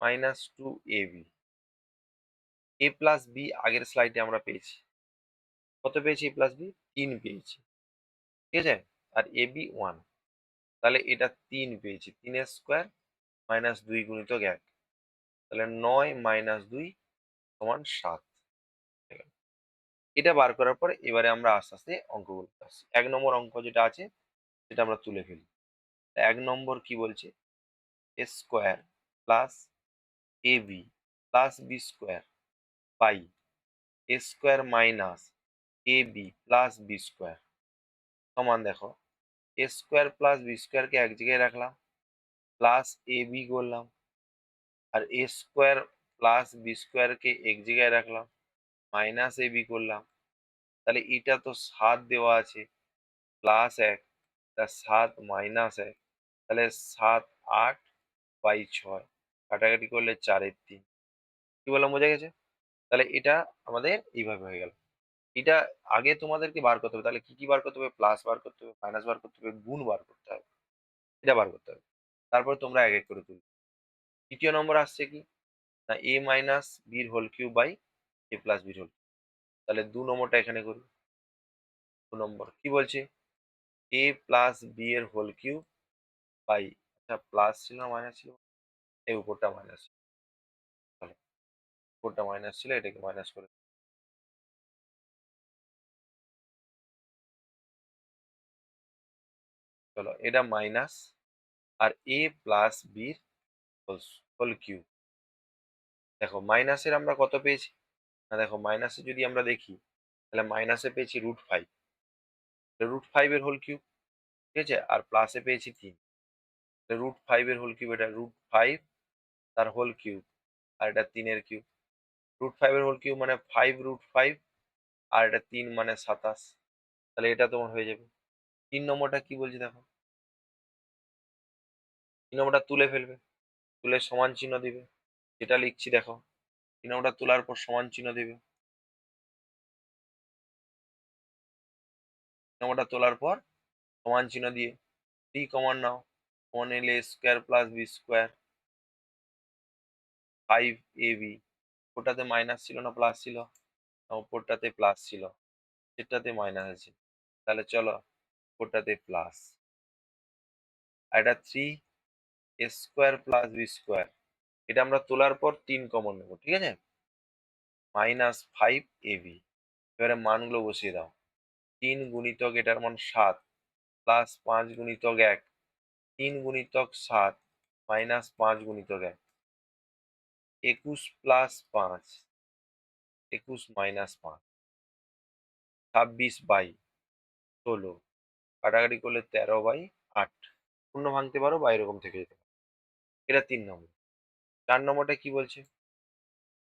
মাইনাস 2ab, এ প্লাস বি আগের স্লাইডে আমরা পেয়েছি, কত পেয়েছি? এ প্লাস বি 3 পেয়েছি, ঠিক আছে? আর এ বি 1, তাহলে এটা 3 পেয়েছি, 3 স্কোয়ার মাইনাস 2 গুণিতক 1, তাহলে 9 মাইনাস 2 সমান 7। এটা বার করার পর এবারে আমরা আস্তে আস্তে অঙ্কগুলো আসছি। 1 নম্বর অঙ্ক যেটা আছে সেটা আমরা তুলে ফেলি। 1 নম্বর কি বলছে? A square plus A B plus B square by A square minus A B plus B square সমান, দেখো, এ স্কোয়ার প্লাস বি স্কোয়ারকে এক জায়গায় রাখলাম, প্লাস এ বি করলাম, আর এ স্কোয়ার প্লাস বি স্কোয়ারকে এক জায়গায় রাখলাম, মাইনাস এ বি করলাম। তাহলে এটা তো 7 দেওয়া আছে, প্লাস 1, তা 7 মাইনাস 1, তাহলে 7 8 বাই 6, কাটাকাটি করলে 4-3। কি বললাম, বোঝা গেছে? তাহলে এটা আমাদের এইভাবে হয়ে গেল। এটা আগে তোমাদেরকে বার করতে হবে। তাহলে কি কি বার করতে হবে? প্লাস বার করতে হবে, মাইনাস বার করতে হবে, গুণ বার করতে হবে, এটা বার করতে হবে। তারপর তোমরা এক এক করে তুলবে। তৃতীয় নম্বর আসছে কি না, এ মাইনাস বির whole cube by a plus বির হোল। তাহলে 2 নম্বরটা এখানে করি। 2 নম্বর কি বলছে? এ প্লাস বি এর হোল কিউব বাই, আচ্ছা প্লাস ছিল না মাইনাস ছিল? এই উপরটা মাইনাস, তাহলে উপরটা মাইনাস ছিল, এটাকে মাইনাস করে, চলো এটা মাইনাস, আর এ প্লাস বির হোল কিউব। দেখো মাইনাসের আমরা কত পেয়েছি না, দেখো মাইনাসে যদি আমরা দেখি তাহলে মাইনাসে পেয়েছি √5, √5 এর হোল কিউব, ঠিক আছে? আর প্লাসে পেয়েছি 3, √5 এর হোল কিউব, এটা √5 তার হোল কিউব, আর এটা 3 এর কিউব। √5 এর হোল কিউব মানে 5√5, আর এটা 3 মানে 27, তাহলে এটা তোমার হয়ে যাবে। 3 নম্বরটা কি বলছি দেখো, 3 নম্বরটা তুলে ফেলবে, তুলে সমান চিহ্ন দিবে, যেটা লিখছি দেখো, 3 নম্বরটা তোলার পর সমান চিহ্ন দিবে, 3 নম্বরটা তোলার পর সমান চিহ্ন দিয়ে 3 কমন নাও, কমন নিলে A square plus B square 5ab, ওটাতে মাইনাস ছিল না প্লাস ছিল? না, উপরটাতে প্লাস ছিল, সেটাতে মাইনাস আছে, তাহলে চলো উপরটাতে প্লাস। আর এটা 3 স্কোয়ার প্লাস বি স্কোয়ার, এটা আমরা তোলার পর 3 কমন নেবো, ঠিক আছে? -5ab, এবারে মানগুলো বসিয়ে দাও। 3 গুণিতক এটার মান 7, প্লাস 5 গুণিতক 1, 3 গুণিতক 7 মাইনাস 5 গুণিতক 1, 21 প্লাস 5, 21 মাইনাস 5, 26/16, কাটাকাটি করলে 13/8, শূন্য ভাঙতে পারো বা এরকম থেকে যেতে পারে। এটা 3 নম্বর। 4 নম্বরটা কি বলছে?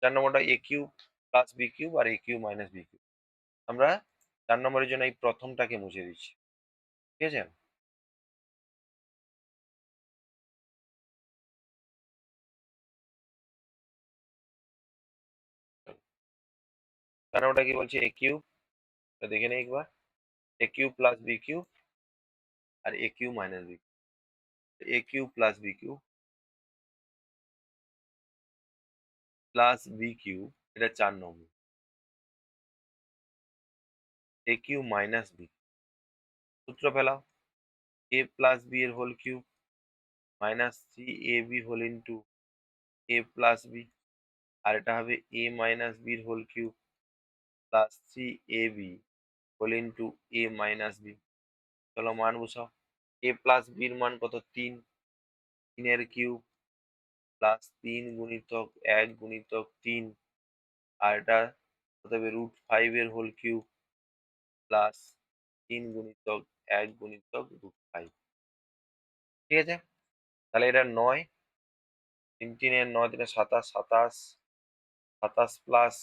4 নম্বরটা এ কিউব প্লাস বি কিউব আর A cube minus B cube. আমরা 4 নম্বরের জন্য এই প্রথমটাকে মুছে দিচ্ছি, ঠিক আছে? কারণ ওটা কি বলছে, এ কিউব, দেখে নেই একবার, A cube plus B cube আর A cube minus B, A cube plus B cube plus B cube, এটা 4 নম্বর, এ কিউব মাইনাস বি, সূত্র ফেলাও, এ প্লাস বি এর whole cube minus three A B whole into A plus B, আর এটা হবে A minus বির whole cube plus three A B whole into A minus B. চলো মান বসাও, এ প্লাস বির মান কত, 3, 3 এর কিউব প্লাস 3 গুণিতক 1 গুণিতক 3, আর এটা হতে হবে √5 এর হোল কিউব প্লাস 3 গুণিতক 1 গুণিতক √5। ঠিক আছে, তাহলে এটা 9, 3 3 এর 9 3 27, 27, 27 প্লাস,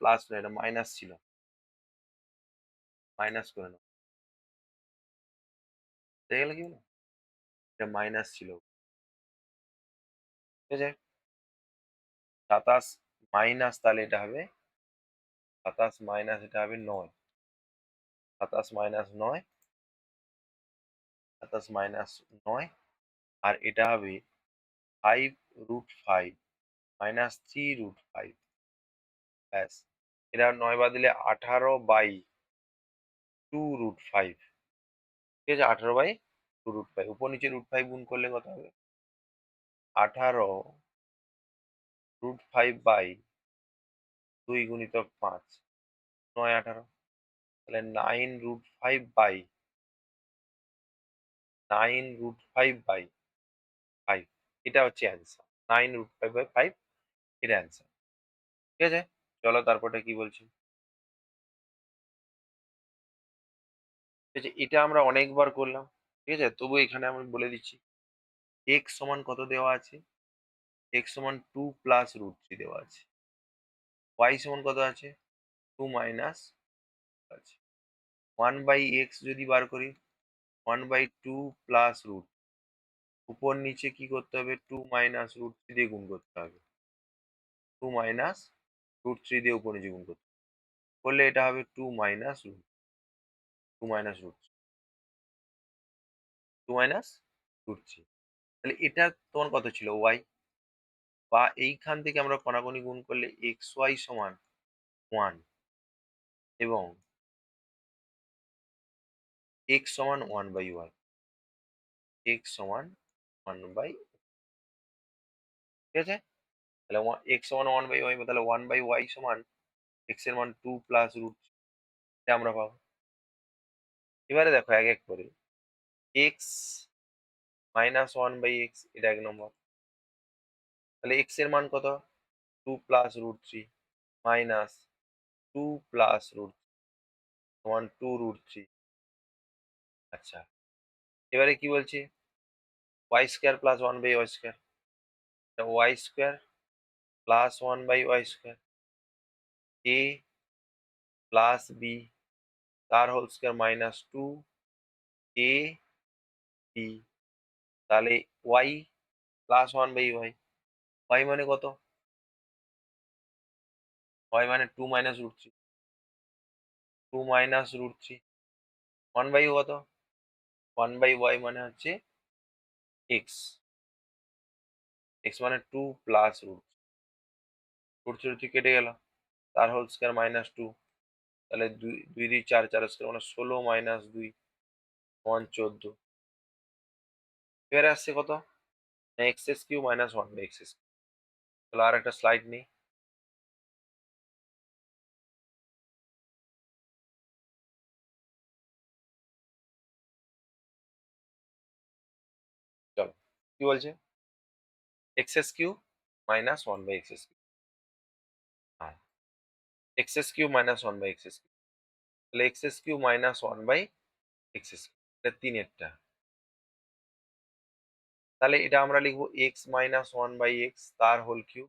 প্লাস না এটা মাইনাস ছিল, মাইনাস করে নাও, দেখে গেল কি বলো, এটা মাইনাস ছিল। ঠিক আছে, 27 মাইনাস, তাহলে এটা হবে 27 মাইনাস, এটা হবে 9, 27 মাইনাস 9, 27 মাইনাস 9, আর এটা হবে 5√5 মাইনাস 3√5, ব্যাস। এটা 9 বাদ দিলে 18/2√5। ঠিক আছে, 18/2√5, উপর নিচে √5 গুণ করলে কত হবে, 18√5/2 গুণিতক 5, 9 18, তাহলে 9√5/5, এটা হচ্ছে অ্যান্সার, 9√5/5, এটা অ্যান্সার। ঠিক আছে, চলো তারপরটা কি বলছি। ঠিক আছে, এটা আমরা অনেকবার করলাম, ঠিক আছে, তবু এখানে আমি বলে দিচ্ছি, এক্স সমান কত দেওয়া আছে, এক্স সমান 2 প্লাস √3 দেওয়া আছে, ওয়াই সমান কত আছে, 2 মাইনাস আছে, 1/x যদি বার করি, 1/2 প্লাস √, উপর নিচে কি করতে হবে, 2 মাইনাস √3 দিয়ে গুণ করতে হবে, 2 মাইনাস √3 দিয়ে উপর নিচে গুণ করতে হবে। করলে এটা হবে 2 মাইনাস √, 2 মাইনাস √3, 2 মাইনাস √3। তাহলে এটা তোমার কত ছিল, ওয়াই, বা এইখান থেকে আমরা কণাকণি গুণ করলে এক্স ওয়াই সমান 1 এবং এক্স সমান 1/y, এক্স সমান 1/, ঠিক আছে, তাহলে এক্স সমান 1/y, তাহলে 1/y সমান এক্স এর মান 2 প্লাস √3, এটা আমরা পাবো। এবারে দেখো এক এক করে, এক্স মাইনাস 1/x, এটা 1 নম্বর, তাহলে এক্স এর মান কত, 2 প্লাস √3 মাইনাস 2 প্লাস √3 সমান 2√3। আচ্ছা, এবারে কি বলছি, Y square plus 1/y square, Y square plus 1/y square, A plus B তার whole square minus 2 A B, তাহলে ওয়াই প্লাস 1/y, ওয়াই মানে কত, ওয়াই মানে 2 মাইনাস √3, 2 মাইনাস √3, 1/y কত, 1/y মানে হচ্ছে এক্স, এক্স মানে 2 প্লাস √3 কেটে গেল, তার হোল স্কোয়ার মাইনাস 2, তাহলে 2 2 2 4, 4 স্কোয়ার মানে 16 মাইনাস 2 সমান 14। এবারে আসছে কত, x S Q minus 1/x, তাহলে আর একটা স্লাইড নেই, চলো কি বলছে, x S Q minus 1/x, হ্যাঁ, x S Q minus 1/x, তাহলে x S Q minus 1/x, এটা তিনেরটা, তাহলে এটা আমরা লিখবো এক্স মাইনাস 1/x তার হোল কিউব,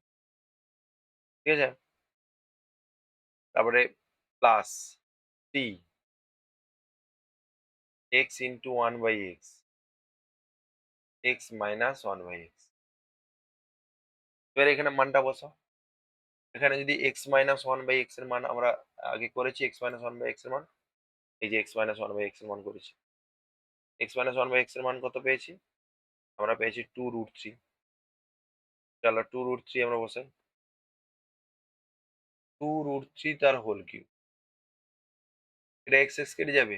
ঠিক আছে, তারপরে plus T X into 1/x, X minus 1/x, এবার এখানে মানটা বসাও, এখানে যদি X minus one by X এর মান আমরা আগে করেছি, X minus one by X এর মান, এই যে X minus one by X এর মান করেছি। X minus one by X এর মান কত পেয়েছি? আমরা পেয়েছি 2√3। চলো 2√3 আমরা বসাই। 2√3 তার হোল কিউব, এটা এক্স এক্স কেটে যাবে,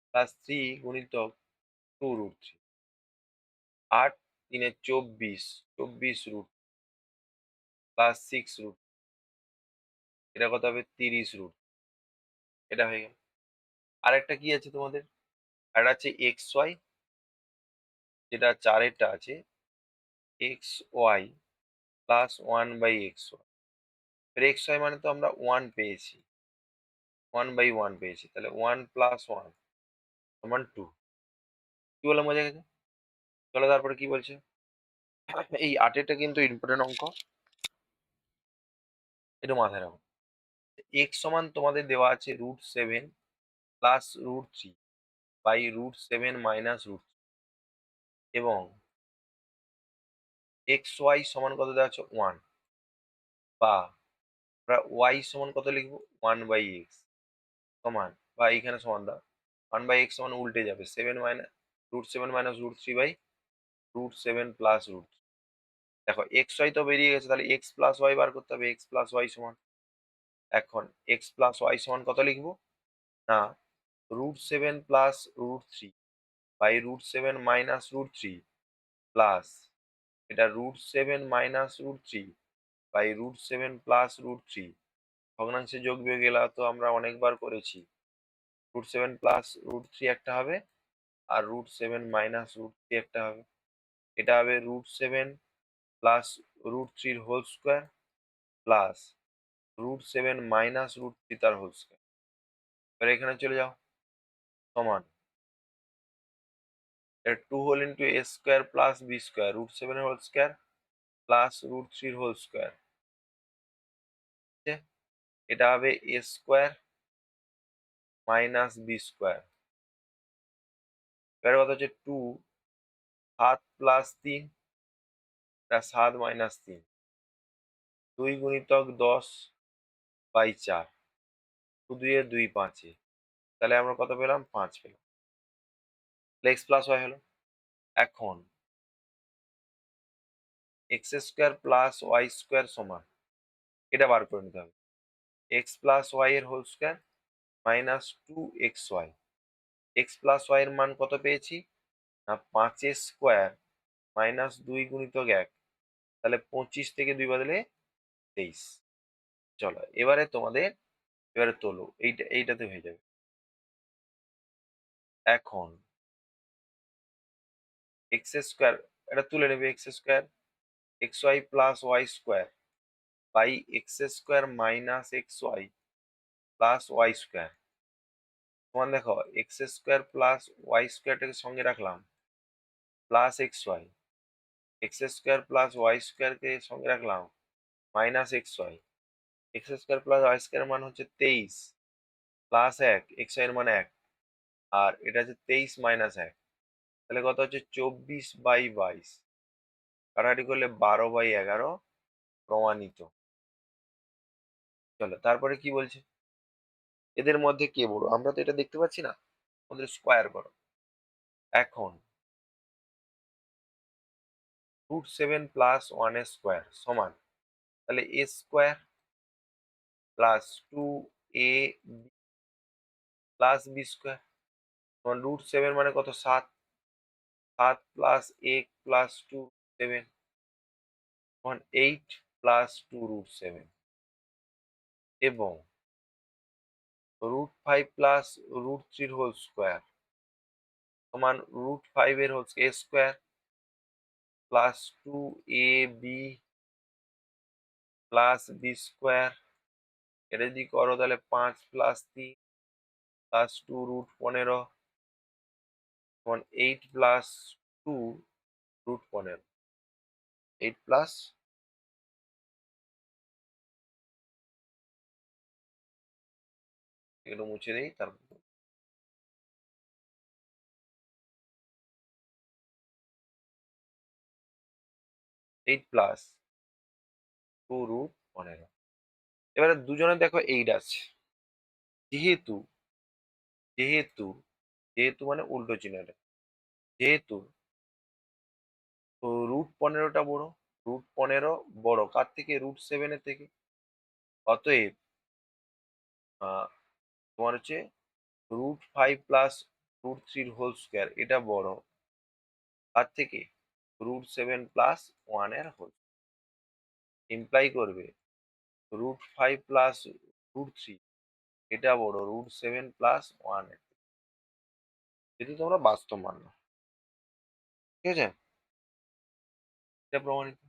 প্লাস 3 গুণিতক 2√3, 8 3 24, 24 রুট প্লাস 6 রুট, এটা কত হবে? 30 রুট। এটা হয়ে গেল। আরেকটা কি আছে তোমাদের? আর আছে এক্স ওয়াই, যেটা 4 আছে, x Y plus 1/xy। X y মানে তো আমরা 1 পেয়েছি, 1/1 পেয়েছি, তাহলে 1 প্লাস 1 সমান 2। কি বলে বোঝা গেছে? চলো তারপরে কি বলছে, এই 8 কিন্তু ইম্পর্টেন্ট অঙ্ক, একটু মাথায় রাখো। এক্স সমান তোমাদের দেওয়া আছে √7 প্লাস √3 বাই √7 মাইনাস √3, এবং এক্স ওয়াই সমান কত দেওয়া আছে? 1, বা আমরা ওয়াই সমান কত লিখবো? 1/x সমান, বা এইখানে সমান দাও, 1/x সমান উল্টে যাবে, 7 মাইনাস √3 বাই √7 প্লাস √3। দেখো এক্স ওয়াই তো বেরিয়ে গেছে, তাহলে এক্স প্লাস ওয়াই বার করতে হবে। এক্স প্লাস ওয়াই সমান, এখন এক্স প্লাস ওয়াই সমান কত লিখবো? না, √7 প্লাস √3 বাই √7 মাইনাস √3 প্লাস, এটা √7 মাইনাস √3 বাই √7 প্লাস √3, ভগ্নাংশে যোগ বিয়োগ এলা তো আমরা অনেকবার করেছি। √7 প্লাস √3 একটা হবে, আর √7 মাইনাস √3 একটা হবে। এটা হবে √7 plus √3 whole square plus √7 minus √3 তার হোল স্কোয়ার। এবার এখানে চলে যাও, সমান, এটা 2 whole into a square plus B square, √7 এর whole square plus √3 whole square, এটা হবে a square minus B square. এবার কথা হচ্ছে 2 7 প্লাস 3, এটা 7 মাইনাস 3, 2 গুণিতক 10/4, 2 2 2 5, তাহলে আমরা কত পেলাম? 5 পেলাম। এক্স প্লাস ওয়াই হলো। এখন x square plus Y square সমান, এটা বার করে নিতে হবে, এক্স প্লাস ওয়াই এর whole square minus 2xy। X plus y এর মান কত পেয়েছি? না, 5 স্কোয়ার মাইনাস 2 গুণিতক 1, তাহলে 25 থেকে 2 বদলে 23। চলো এবারে তোমাদের, এবারে তোলো, এইটাতে হয়ে যাবে। এখন এক্স স্কোয়ার, এটা তুলে নেবে, X square X Y plus Y square by X square minus X Y plus Y square সমান, দেখো এক্স স্কোয়ার প্লাস ওয়াই স্কোয়ারটাকে সঙ্গে রাখলাম, plus X Y, X square plus Y স্কোয়ারকে সঙ্গে রাখলাম, minus X Y. X square plus Y square মান হচ্ছে 23, প্লাস 1, এক্স ওয়াই এর মান 1, আর এটা হচ্ছে 23 মাইনাস 1, তাহলে কত হচ্ছে? 24/22, কাটাকাটি করলে 12/11 প্রমাণিত। চলো তারপরে কি বলছে, এদের মধ্যে কে বড়? আমরা তো এটা দেখতে পাচ্ছি না, ওদের স্কোয়ার করো। এখন √7 প্লাস 1 স্কোয়ার সমান, তাহলে এ স্কোয়ার প্লাস 2 প্লাস বি স্কোয়ার সমান √7 মানে কত? 7, 7 প্লাস 1 প্লাস 2 7 সমান 8 প্লাস 2 √7, এবং √5 প্লাস √3 হোল স্কোয়ার সমান √5 এর whole A square plus 2ab প্লাস বি স্কোয়ার। এটা যদি করো তাহলে 5 প্লাস 3 প্লাস 2 √15 সমান 8 প্লাস 2 √15, 8 প্লাস, এগুলো মুছে দেই, তারপর 8 প্লাস 2 √15। এবারে দুজনে দেখো 8 আছে। যেহেতু যেহেতু যেহেতু মানে উল্টো চিহ্নটা, যেহেতু তো √15টা বড়, √15 বড় কার থেকে? √7 এর থেকে। অতএব তোমার হচ্ছে √5 প্লাস √3 হোল স্কোয়ার এটা বড় কার থেকে? √7 প্লাস 1 এর হোল। ইমপ্লাই করবে √5 প্লাস √3 এটা বড় √7 প্লাস 1 এর। যদি তোমরা বাস্তব মান নাও, ঠিক আছে, এটা প্রমাণিত।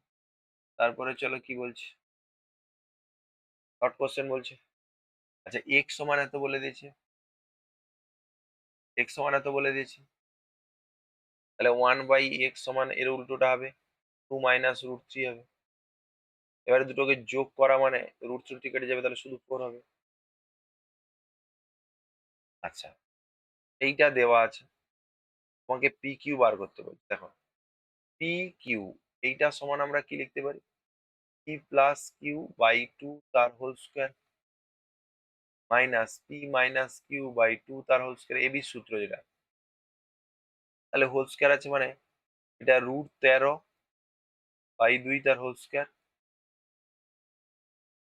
তারপরে চলো কি বলছে, শর্ট কোশ্চেন বলছে। আচ্ছা, এক্স সমান এত বলে দিয়েছে, এক্স সমান এত বলে দিয়েছি, তাহলে 1/x সমান এর উল্টোটা হবে 2 মাইনাস √3 হবে। এবারে দুটোকে যোগ করা মানে √3 কেটে যাবে, তাহলে শুধু 4 হবে। আচ্ছা, এইটা দেওয়া আছে, তোমাকে পি কিউ বার করতে বলছে। দেখো পি কিউ এইটা সমান আমরা কি লিখতে পারি? পি প্লাস কিউ বাই 2 তার whole square minus p minus q by 2 তার হোল স্কোয়ার, এবি সূত্র যেটা। তাহলে হোল স্কোয়ার আছে মানে এটা √13/2 তার হোল স্কোয়ার,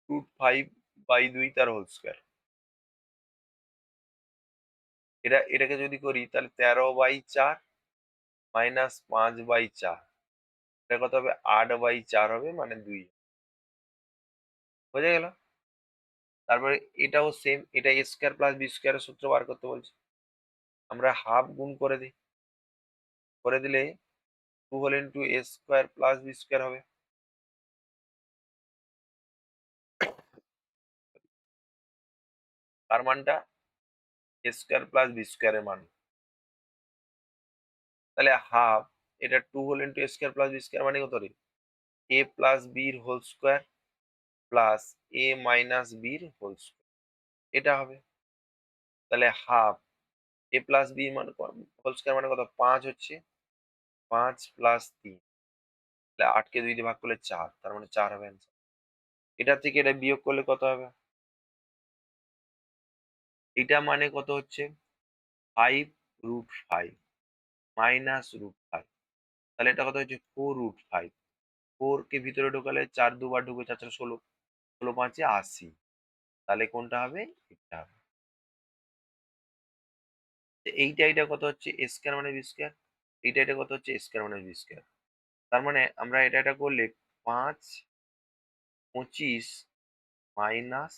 √5/2 তার হোল স্কোয়ার। এটাকে যদি করি তাহলে 13/4 মাইনাস 5/4, এটা কত হবে? 8/4 হবে, মানে 2। বোঝা গেল? তারপরে এটাও সেম, এটা এ স্কোয়ার প্লাস বি স্কোয়ারের সূত্র বার করতে বলছে। আমরা হাফ গুণ করে দিই, করে দিলে 2 whole into a square plus B square হবে। তার মানটা এ স্কোয়ার প্লাস বি স্কোয়ারের মান। তাহলে হাফ, এটা 2 whole into a square plus B square মানে কত রে? এ প্লাস বির হোল স্কোয়ার প্লাস এ মাইনাস বির হোল স্কোয়ার, এটা হবে। তাহলে হাফ এ প্লাস বি মানে হোল স্কোয়ার মানে কত? 5 হচ্ছে, 5 প্লাস 3, তাহলে 8কে 2 দিয়ে ভাগ করলে 4, তার মানে 4 হবে অ্যান্সার। এটা থেকে এটা বিয়োগ করলে কত হবে? এটা মানে কত হচ্ছে? 5√5 মাইনাস √5, তাহলে এটা কত হচ্ছে? 4√5। 4 কে ভিতরে ঢোকালে 4 দুবার ঢুকবে, 4 4 16, 16 5 80, তাহলে কোনটা হবে? এটা হবে। তো এইটা কত হচ্ছে? এ স্কোয়ার মানে বি স্কোয়ার, এটা কত হচ্ছে? এ স্কোয়ার মানে বি স্কোয়ার। তার মানে আমরা এটা করলে 5 25 মাইনাস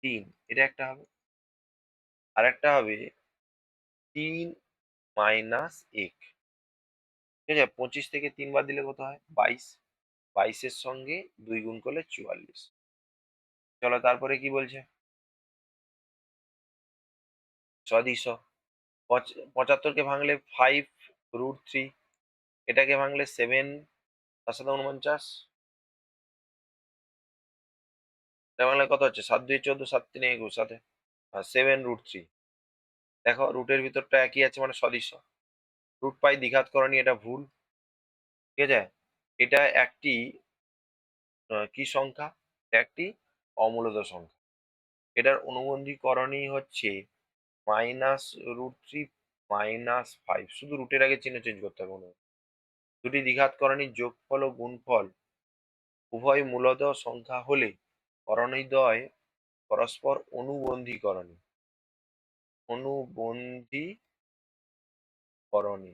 3, এটা একটা হবে। আর একটা হবে 3 মাইনাস 1, ঠিক আছে। 25 থেকে 3 বাদ দিলে কত হয়? 22। 22-এর সঙ্গে 2 গুণ করলে 44। চলো তারপরে কি বলছে? সদিশ 75-কে ভাঙলে 5√3, এটাকে ভাঙলে 7, তার সাথে 49, এটা ভাঙলে কত হচ্ছে? 7 2 14, 7 3 21, সাথে 7√3। দেখো রুটের ভিতরটা একই আছে মানে সদিশ। রুট পাই দ্বিঘাত করণী, এটা ভুল, ঠিক আছে। এটা একটি কি সংখ্যা? এটা একটি অমূলদ সংখ্যা। এটার অনুবন্ধী করণী হচ্ছে -√3 -5, শুধু রুটের আগে চিহ্ন চেঞ্জ করতে হবে। দুটি দ্বিঘাত করণীর যোগফল ও গুণফল উভয় মূলদ সংখ্যা হলে করণীদ্বয় পরস্পর অনুবন্ধী করণী। অনুবন্ধী করণী,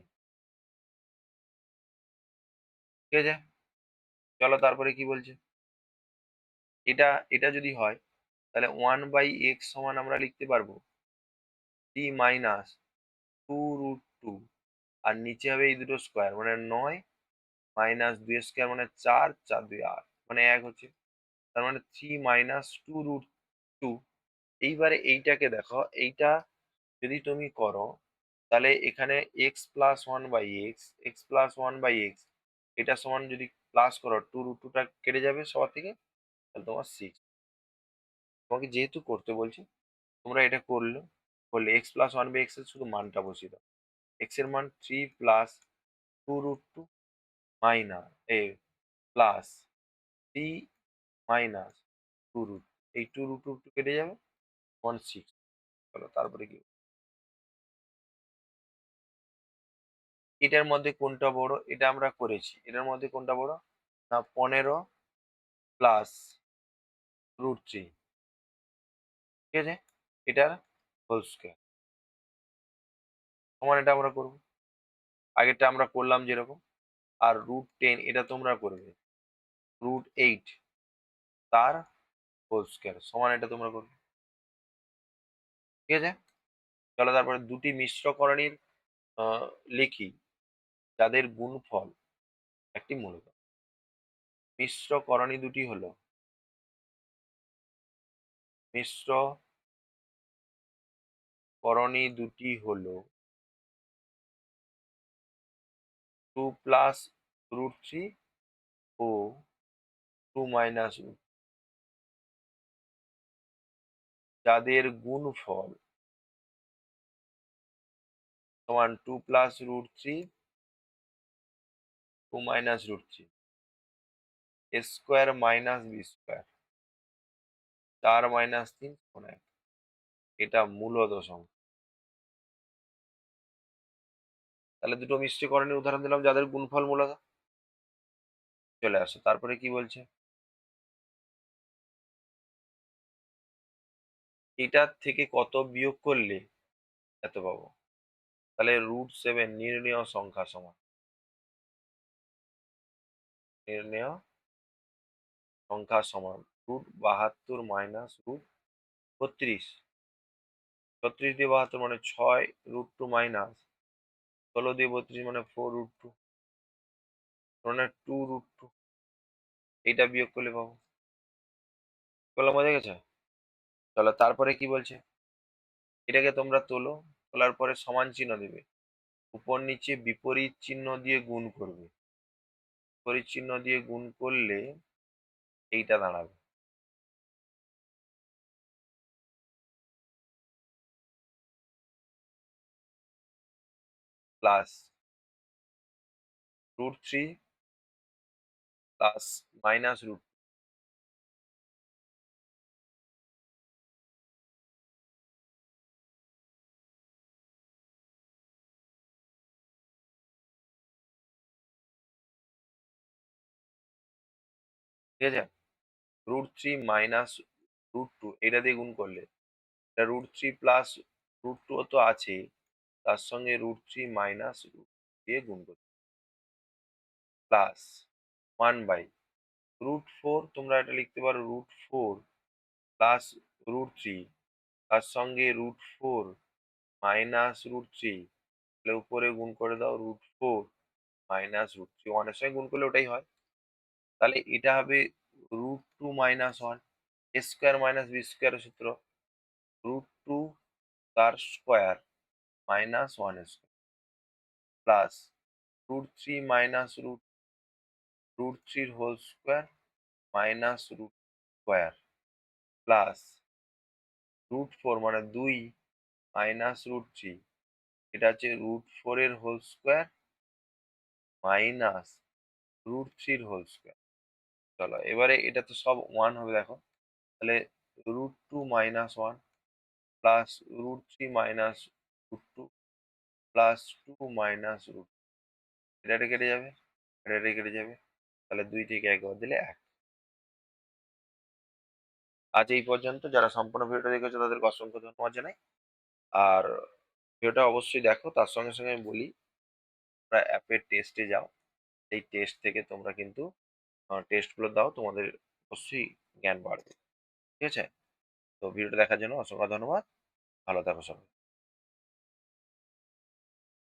ঠিক আছে। চলো তারপরে কি বলছে? এটা যদি হয় তাহলে 1/x সমান আমরা লিখতে পারবো 3 মাইনাস 2√2, আর নিচে হবে এই দুটো স্কোয়ার মানে 9 মাইনাস 2 স্কোয়ার মানে 4, 4 2 8 মানে 1 হচ্ছে। তার মানে 3 মাইনাস 2√2। এইবারে এইটাকে দেখো, এইটা যদি তুমি করো তাহলে এখানে x+1/x এটা সমান যদি প্লাস করো 2√2টা কেটে যাবে সবার থেকে, তাহলে তোমার 6। তোমাকে যেহেতু করতে বলছি তোমরা এটা করলে x+1/x এর শুধু মানটা বসিয়ে দাও। x এর মান 3 plus 2√2 minus plus 3 minus two root, এই টু রুট টু কেটে যাবে, 1/6। চলো তারপরে কি, এটার মধ্যে কোনটা বড়? এটা আমরা করেছি, এটার মধ্যে কোনটা বড়? না 15 + √3, ঠিক আছে, এটার হোল স্কোয়ার সমান, এটা আমরা করবো, আগেরটা আমরা করলাম যেরকম। আর √10 এটা তোমরা করবে, √8 তার হোল স্কোয়ার সমান, এটা তোমরা করবে, ঠিক আছে। চলো তারপরে দুটি মিশ্র করণীর লিখি যাদের গুণফল একটি মূলদ। মিশ্র করণী দুটি হলো, মিশ্র করণী দুটি হলো 2 + √3 ও 2 - √, যাদের গুণফল সমান 2 + √3, 2 - √3, a square minus B square, 4 - 3 সমান 1। এটা মূলদ সংখ্যা। তাহলে দুটো মিশ্রীকরণের উদাহরণ দিলাম যাদের গুণফল মূলদ। চলে আসো তারপরে কি বলছে, এটার থেকে কত বিয়োগ করলে এত পাবো। তাহলে √7 নির্ণেয় সংখ্যা সমান, নির্ণেয় সংখ্যা সমান √72 - √32। 36 দিয়ে 72 মানে 6, √2 মাইনাস 16 দিয়ে 32 মানে 4 √2, মানে 2 √2। এইটা বিয়োগ করলে পাবো। বলা বোঝা গেছে? চলো তারপরে কি বলছে, এটাকে তোমরা তোলো, তোলার পরে সমান চিহ্ন দিবে, উপর নিচে বিপরীত চিহ্ন দিয়ে গুণ করবে, বিপরীত চিহ্ন দিয়ে গুণ করলে এইটা দাঁড়াবে, প্লাস √3 প্লাস -√, ঠিক আছে। √3 - √2 এটা দিয়ে গুণ করলে, এটা √3 প্লাস √2 তো আছে, তার সঙ্গে √3 - দিয়ে গুণ করতে, প্লাস 1/√4, তোমরা এটা লিখতে পারো √4 প্লাস √3, তার সঙ্গে √4 - √3, তাহলে উপরে গুণ করে দাও √4 - √3, 1 এর সঙ্গে গুণ করলে ওটাই হয়। তাহলে এটা হবে √2 - 1, a স্কোয়ার মাইনাস বি স্কোয়ারের সূত্র, √2 তার square minus 1 square, plus √3 √3 whole square minus √, square, plus √4 মানে 2 মাইনাস √3, এটা হচ্ছে √4 এর হোল স্কোয়ার মাইনাস √3 এর হোল স্কোয়ার। চলো এবারে এটা তো সব 1 হবে দেখো, তাহলে √2 - 1 প্লাস √3 - √2 প্লাস 2 - √, এটা কেটে যাবে, এটা কেটে যাবে, তাহলে 2 থেকে 1 বাদ দিলে 1। আজ এই পর্যন্ত, যারা সম্পূর্ণ ভিডিওটা দেখেছো তাদেরকে অসংখ্য ধন্যবাদ জানাই। আর ভিডিওটা অবশ্যই দেখো, তার সঙ্গে সঙ্গে আমি বলি তোমরা অ্যাপের টেস্টে যাও, এই টেস্ট থেকে তোমরা কিন্তু টেস্টগুলো দাও, তোমাদের অবশ্যই জ্ঞান বাড়বে, ঠিক আছে। তো ভিডিওটা দেখার জন্য অসংখ্য ধন্যবাদ, ভালো থাকো সবাই।